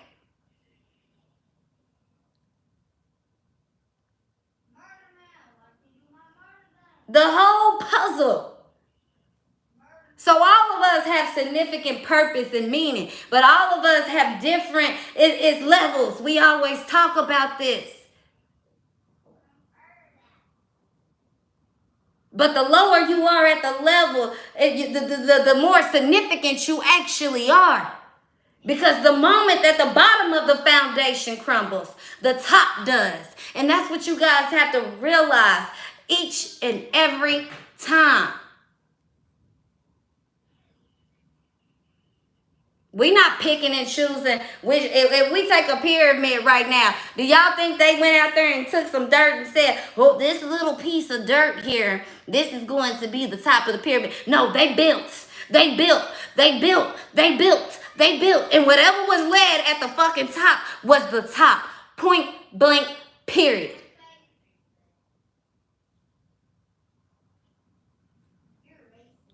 The whole puzzle. So all of us have significant purpose and meaning, but all of us have different it's levels. We always talk about this. But the lower you are at the level, the more significant you actually are. Because the moment that the bottom of the foundation crumbles, the top does. And that's what you guys have to realize. each and every time. We not picking and choosing which. If we take a pyramid right now, do y'all think they went out there and took some dirt and said, "Oh, this little piece of dirt here, this is going to be the top of the pyramid"? No, they built, they built, they built, they built, they built, and whatever was laid at the fucking top was the top. Point blank. Period.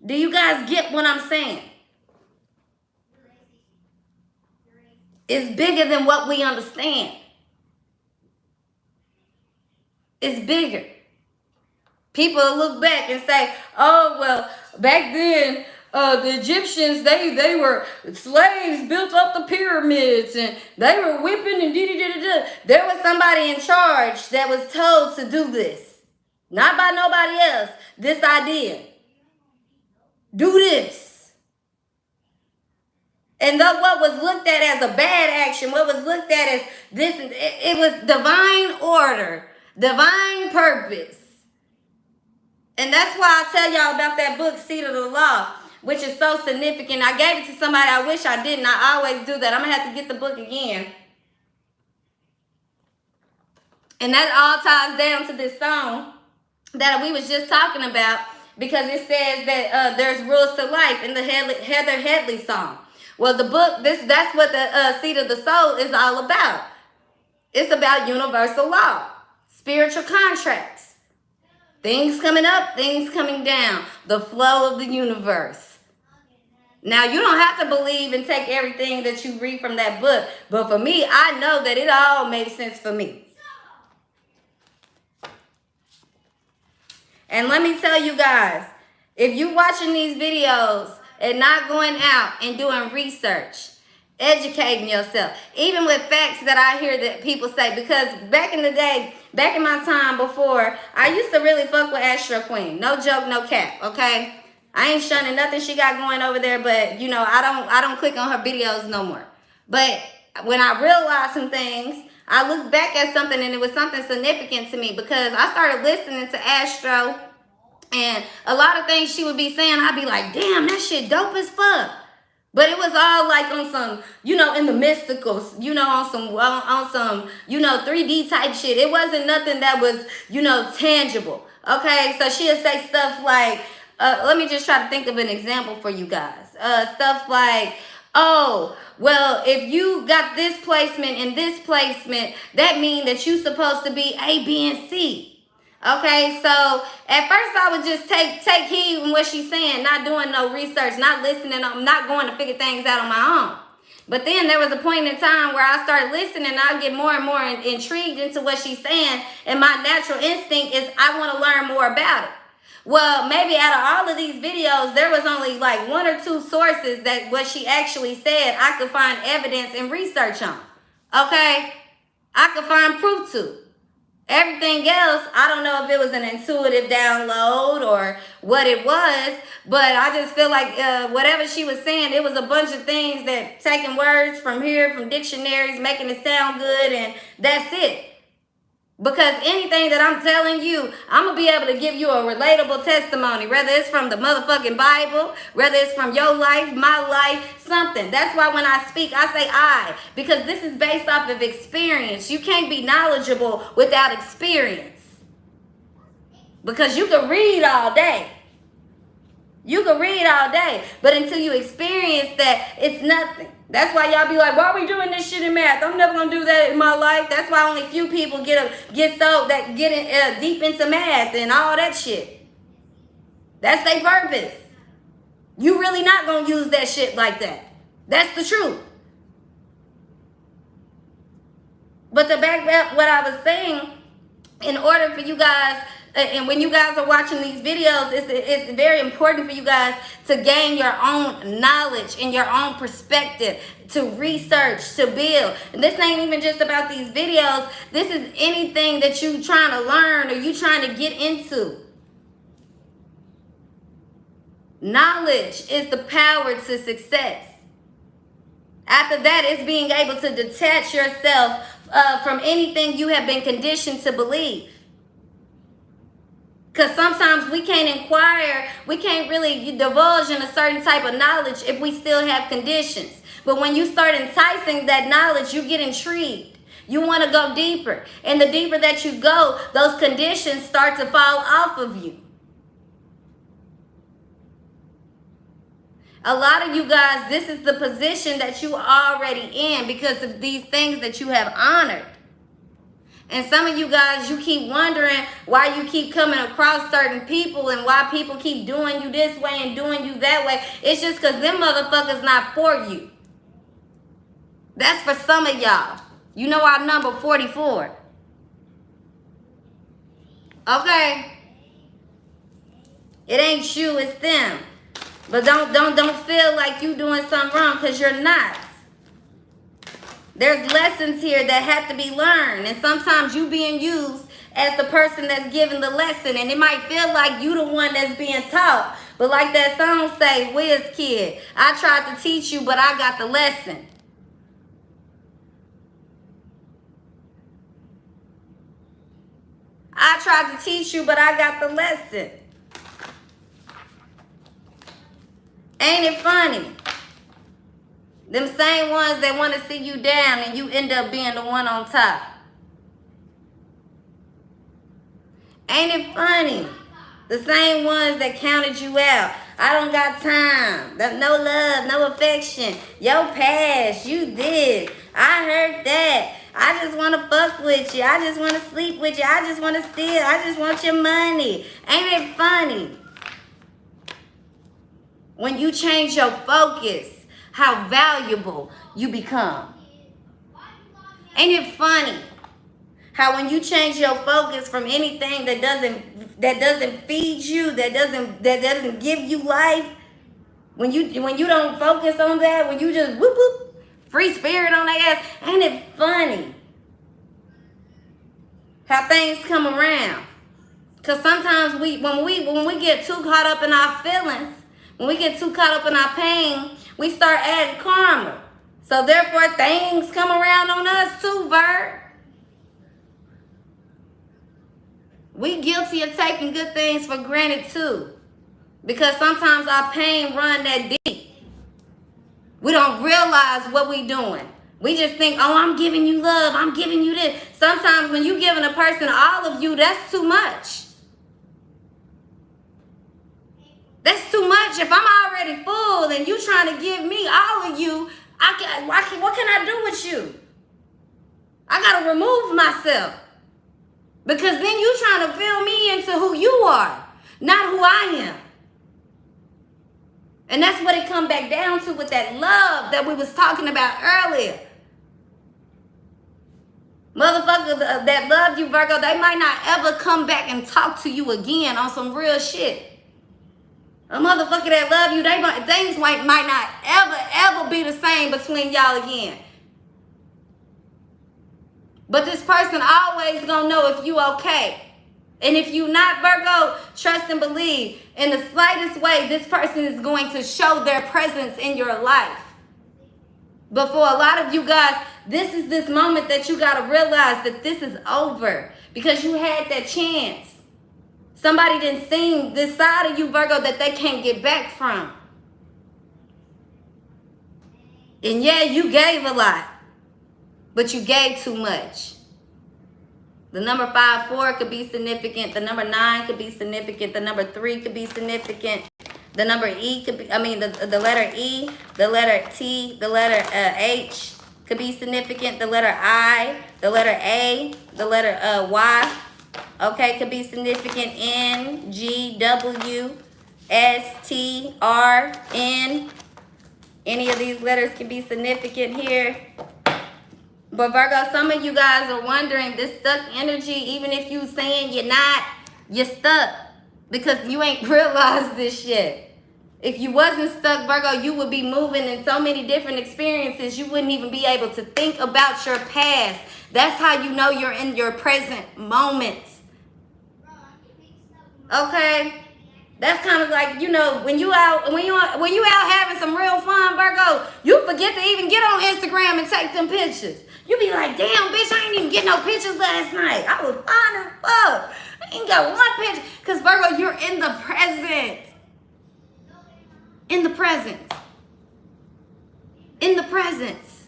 Do you guys get what I'm saying? It's bigger than what we understand. It's bigger. People look back and say, "Oh, well, back then, the Egyptians, they were slaves, built up the pyramids, and they were whipping and da-da-da-da-da." There was somebody in charge that was told to do this. Not by nobody else. This idea. Do this. And though what was looked at as a bad action, what was looked at as this, it was divine order, divine purpose. And that's why I tell y'all about that book, Seed of the Law, which is so significant. I gave it to somebody. I wish I didn't. I always do that. I'm going to have to get the book again. And that all ties down to this song that we was just talking about, because it says that there's rules to life in the Heather Headley song. Well, the book, that's what the Seed of the Soul is all about. It's about universal law, spiritual contracts, things coming up, things coming down, the flow of the universe. Now, you don't have to believe and take everything that you read from that book, but for me, I know that it all made sense for me. And let me tell you guys, if you're watching these videos and not going out and doing research, educating yourself, even with facts that I hear that people say, because back in the day, back in my time before, I used to really fuck with Astro Queen. No joke, no cap, okay? I ain't shunning nothing she got going over there, but you know, I don't click on her videos no more. But when I realized some things, I looked back at something and it was something significant to me, because I started listening to Astro. And a lot of things she would be saying, I'd be like, damn, that shit dope as fuck. But it was all like on some, you know, in the mysticals, you know, on some, you know, 3D type shit. It wasn't nothing that was, you know, tangible. Okay, so she'll say stuff like, let me just try to think of an example for you guys. Stuff like, oh, well, if you got this placement and this placement, that means that you're supposed to be A, B, and C. Okay, so at first I would just take heed in what she's saying, not doing no research, not listening, I'm not going to figure things out on my own. But then there was a point in time where I started listening and I get more and more intrigued into what she's saying, and my natural instinct is I want to learn more about it. Well, maybe out of all of these videos, there was only like 1 or 2 sources that what she actually said I could find evidence and research on. Okay, I could find proof to. Everything else, I don't know if it was an intuitive download or what it was, but I just feel like whatever she was saying, it was a bunch of things that taking words from here, from dictionaries, making it sound good, and that's it. Because anything that I'm telling you, I'm going to be able to give you a relatable testimony, whether it's from the motherfucking Bible, whether it's from your life, my life, something. That's why when I speak, I say I, because this is based off of experience. You can't be knowledgeable without experience. Because you can read all day. You can read all day, but until you experience that, it's nothing. That's why y'all be like, why are we doing this shit in math? I'm never gonna do that in my life. That's why only few people get deep into math and all that shit. That's their purpose. You really not gonna use that shit like that. That's the truth. But to back up what I was saying, in order for you guys, and when you guys are watching these videos, it's very important for you guys to gain your own knowledge and your own perspective, to research, to build. And this ain't even just about these videos. This is anything that you trying to learn or you trying to get into. Knowledge is the power to success. After that, it's being able to detach yourself from anything you have been conditioned to believe. Because sometimes we can't inquire, we can't really divulge in a certain type of knowledge if we still have conditions. But when you start enticing that knowledge, you get intrigued. You want to go deeper. And the deeper that you go, those conditions start to fall off of you. A lot of you guys, this is the position that you are already in because of these things that you have honored. And some of you guys, you keep wondering why you keep coming across certain people and why people keep doing you this way and doing you that way. It's just because them motherfuckers not for you. That's for some of y'all. You know our number 44. Okay? It ain't you, it's them. But don't feel like you doing something wrong because you're not. There's lessons here that have to be learned. And sometimes you being used as the person that's giving the lesson. And it might feel like you the one that's being taught. But like that song say, Wiz Kid, I tried to teach you, but I got the lesson. I tried to teach you, but I got the lesson. Ain't it funny? Them same ones that want to see you down and you end up being the one on top. Ain't it funny? The same ones that counted you out. I don't got time. No love, no affection. Your past, you this. I heard that. I just want to fuck with you. I just want to sleep with you. I just want to steal. I just want your money. Ain't it funny? When you change your focus, how valuable you become. Ain't it funny how when you change your focus from anything that doesn't feed you, that doesn't give you life, when you don't focus on that, when you just whoop whoop free spirit on that ass, ain't it funny how things come around? Cause sometimes when we get too caught up in our feelings, when we get too caught up in our pain, we start adding karma. So therefore, things come around on us too, Virg. We guilty of taking good things for granted too. Because sometimes our pain run that deep. We don't realize what we doing. We just think, oh, I'm giving you love. I'm giving you this. Sometimes when you giving a person all of you, that's too much. That's too much. If I'm already full and you trying to give me all of you, what can I do with you? I got to remove myself. Because then you trying to fill me into who you are, not who I am. And that's what it come back down to with that love that we was talking about earlier. Motherfuckers that love you, Virgo, they might not ever come back and talk to you again on some real shit. A motherfucker that love you, things might not ever be the same between y'all again. But this person always gonna know if you okay. And if you not, Virgo, trust and believe. In the slightest way, this person is going to show their presence in your life. But for a lot of you guys, this is this moment that you gotta realize that this is over. Because you had that chance. Somebody didn't see this side of you, Virgo, that they can't get back from. And yeah, you gave a lot, but you gave too much. The number 5-4 could be significant. The number 9 could be significant. The number 3 could be significant. The number E could be, the letter E, the letter T, the letter H could be significant. The letter I, the letter A, the letter Y. Okay, could be significant. N, G, W, S, T, R, N. Any of these letters can be significant here. But Virgo, some of you guys are wondering, this stuck energy, even if you saying you're not, you're stuck. Because you ain't realized this yet. If you wasn't stuck, Virgo, you would be moving in so many different experiences, you wouldn't even be able to think about your past. That's how you know you're in your present moments. Okay? That's kind of like, you know, when you out having some real fun, Virgo, you forget to even get on Instagram and take them pictures. You be like, damn, bitch, I ain't even get no pictures last night. I was fine as fuck. I ain't got one picture. Because Virgo, you're in the present. In the present. In the presence.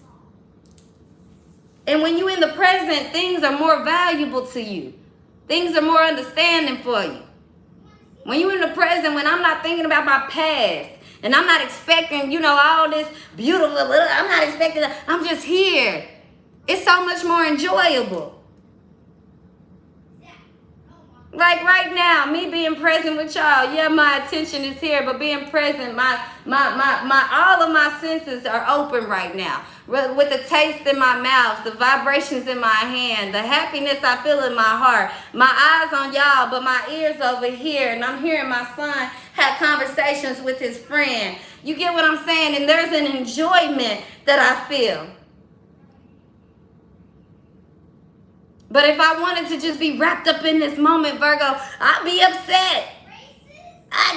And when you're in the present, things are more valuable to you. Things are more understanding for you. When you're in the present, when I'm not thinking about my past, and I'm not expecting, all this beautiful, I'm not expecting that. I'm just here. It's so much more enjoyable. Like right now, me being present with y'all, yeah, my attention is here, but being present, all of my senses are open right now. With the taste in my mouth, the vibrations in my hand, the happiness I feel in my heart, my eyes on y'all, but my ears over here, and I'm hearing my son have conversations with his friend. You get what I'm saying? And there's an enjoyment that I feel. But if I wanted to just be wrapped up in this moment, Virgo, I'd be upset. I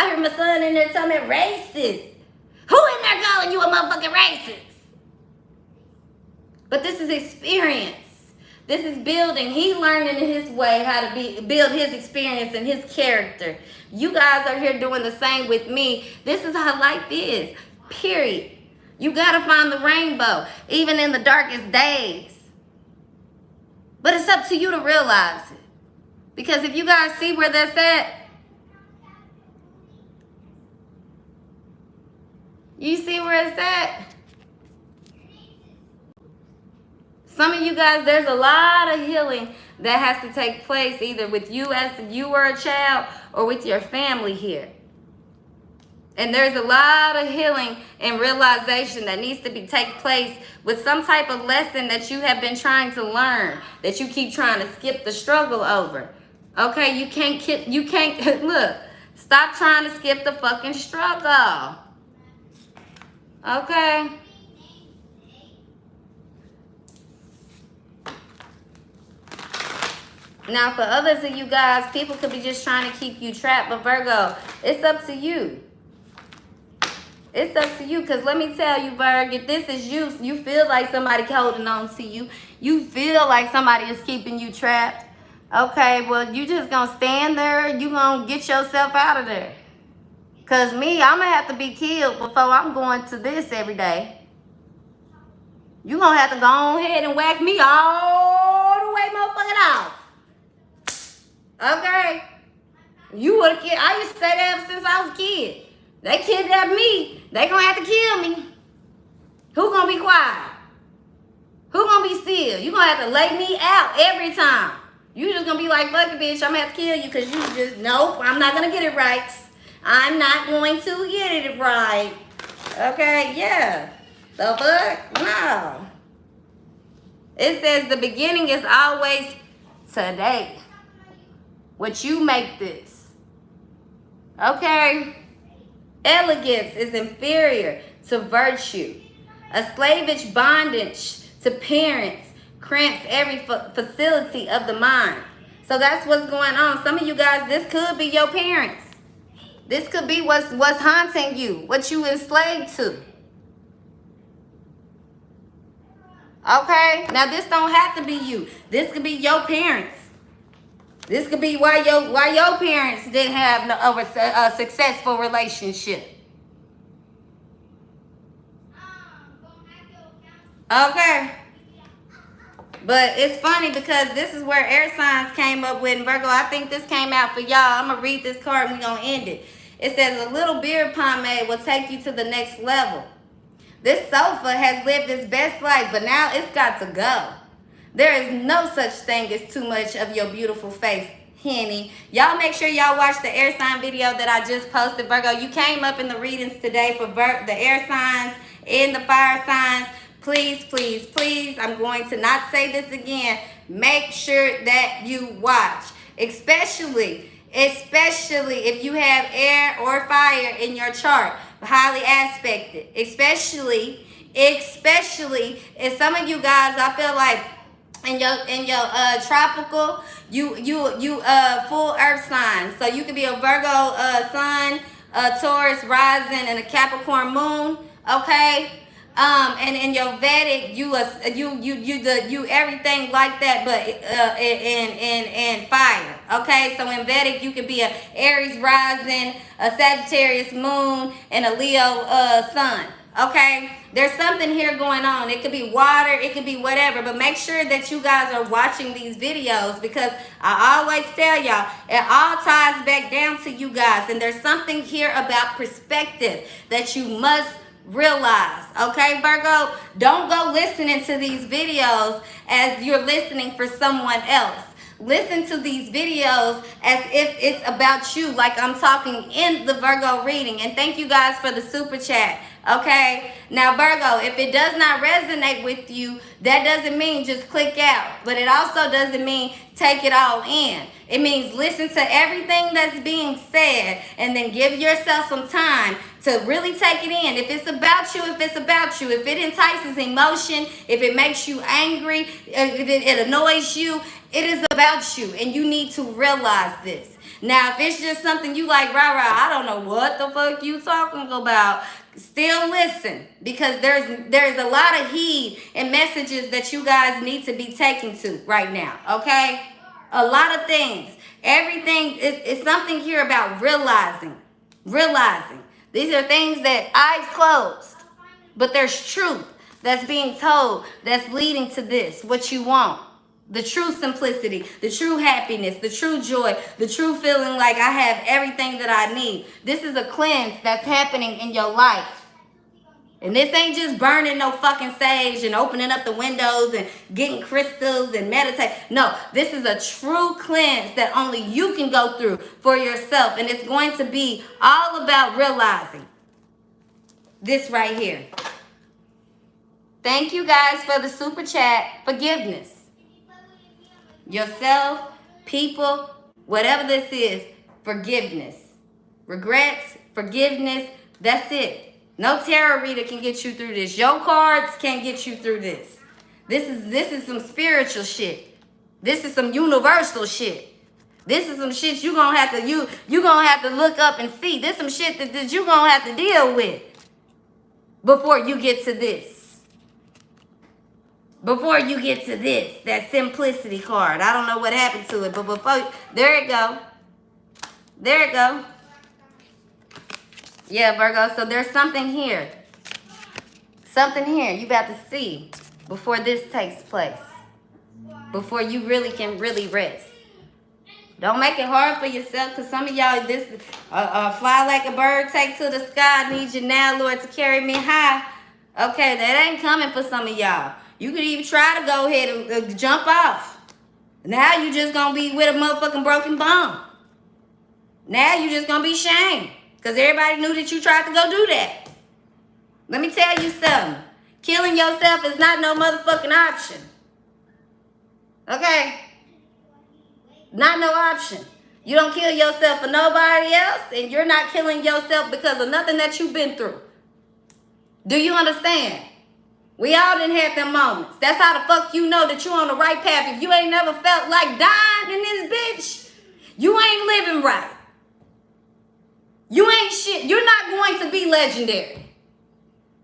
heard my son in there telling me racist. Who in there calling you a motherfucking racist? But this is experience. This is building. He learned in his way how to build his experience and his character. You guys are here doing the same with me. This is how life is, period. You got to find the rainbow, even in the darkest days. But it's up to you to realize it. Because if you guys see where that's at, you see where it's at? Some of you guys, there's a lot of healing that has to take place either with you as if you were a child or with your family here. And there's a lot of healing and realization that needs to take place with some type of lesson that you have been trying to learn, that you keep trying to skip the struggle over. Okay, you can't, look, stop trying to skip the fucking struggle. Okay? Now, for others of you guys, people could be just trying to keep you trapped, but Virgo, it's up to you. It's up to you, because let me tell you, Virgo, if this is you feel like somebody holding on to you. You feel like somebody is keeping you trapped. Okay, well, you just going to stand there. You going to get yourself out of there. Because me, I'm going to have to be killed before I'm going to this every day. You going to have to go ahead and whack me all the way motherfucking off. Okay? You would have killed. I used to say that ever since I was a kid. They kidnapped me. They gonna have to kill me. Who gonna be quiet? Who gonna be still? You gonna have to lay me out every time. You just gonna be like, fuck it, bitch, I'm gonna have to kill you because you just, nope, I'm not gonna get it right. I'm not going to get it right. Okay, yeah. The fuck? No. It says the beginning is always today. What you make this. Okay? Elegance is inferior to virtue. A slavish bondage to parents cramps every facility of the mind. So that's what's going on. Some of you guys, this could be your parents. This could be what's haunting you, what you enslaved to. Okay? Now this don't have to be you. This could be your parents. This could be why your parents didn't have a successful relationship. Okay. But it's funny because this is where air signs came up with. And Virgo, I think this came out for y'all. I'm going to read this card and we're going to end it. It says, a little beard pomade will take you to the next level. This sofa has lived its best life, but now it's got to go. There is no such thing as too much of your beautiful face, Henny. Y'all make sure y'all watch the air sign video that I just posted. Virgo, you came up in the readings today for the air signs and the fire signs. Please, please, please, I'm going to not say this again. Make sure that you watch. Especially if you have air or fire in your chart. Highly aspected. Especially if some of you guys, I feel like, in your tropical, you full earth sign. So you could be a Virgo sun, a Taurus rising, and a Capricorn moon. Okay. And in your Vedic, you everything like that, but in fire. Okay, so in Vedic, you could be a Aries rising, a Sagittarius moon, and a Leo sun. Okay, there's something here going on. It could be water, it could be whatever, but make sure that you guys are watching these videos, because I always tell y'all, it all ties back down to you guys. And there's something here about perspective that you must realize. Okay, Virgo, don't go listening to these videos as you're listening for someone else. Listen to these videos as if it's about you, like I'm talking in the Virgo reading. And thank you guys for the super chat. Okay, now Virgo, if it does not resonate with you, that doesn't mean just click out, but it also doesn't mean take it all in. It means listen to everything that's being said and then give yourself some time to really take it in. If it's about you, if it's about you, if it entices emotion, if it makes you angry, if it annoys you, it is about you, and you need to realize this. Now, if it's just something you like, I don't know what the fuck you talking about, still listen, because there's a lot of heed and messages that you guys need to be taking to right now, okay? A lot of things. Everything is something here about realizing. These are things that eyes closed, but there's truth that's being told that's leading to this, what you want. The true simplicity, the true happiness, the true joy, the true feeling like I have everything that I need. This is a cleanse that's happening in your life. And this ain't just burning no fucking sage and opening up the windows and getting crystals and meditate. No, this is a true cleanse that only you can go through for yourself. And it's going to be all about realizing this right here. Thank you guys for the super chat. Forgiveness. Yourself, people, whatever this is, forgiveness. Regrets, forgiveness, that's it. No tarot reader can get you through this. Your cards can't get you through this. This is some spiritual shit. This is some universal shit. This is some shit you gonna have to look up and see. This is some shit that you gonna have to deal with before you get to this. Before you get to this, that simplicity card. I don't know what happened to it, but before, there it go. There it go. Yeah, Virgo, so there's something here. Something here you about to see before this takes place. Before you really can really rest. Don't make it hard for yourself, because some of y'all, this fly like a bird, take to the sky. I need you now, Lord, to carry me high. Okay, that ain't coming for some of y'all. You could even try to go ahead and jump off. Now you just going to be with a motherfucking broken bone. Now you just going to be shamed, because everybody knew that you tried to go do that. Let me tell you something. Killing yourself is not no motherfucking option. Okay? Not no option. You don't kill yourself for nobody else, and you're not killing yourself because of nothing that you've been through. Do you understand? We all done had them moments. That's how the fuck you know that you're on the right path. If you ain't never felt like dying in this bitch, you ain't living right. You ain't shit. You're not going to be legendary.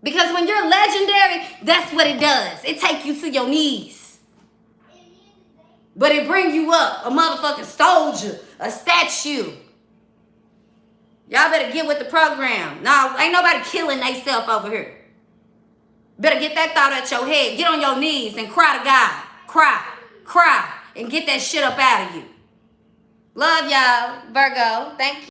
Because when you're legendary, that's what it does. It take you to your knees. But it bring you up, a motherfucking soldier, a statue. Y'all better get with the program. No, ain't nobody killing theyself over here. Better get that thought out your head. Get on your knees and cry to God. Cry, and get that shit up out of you. Love y'all, Virgo. Thank you.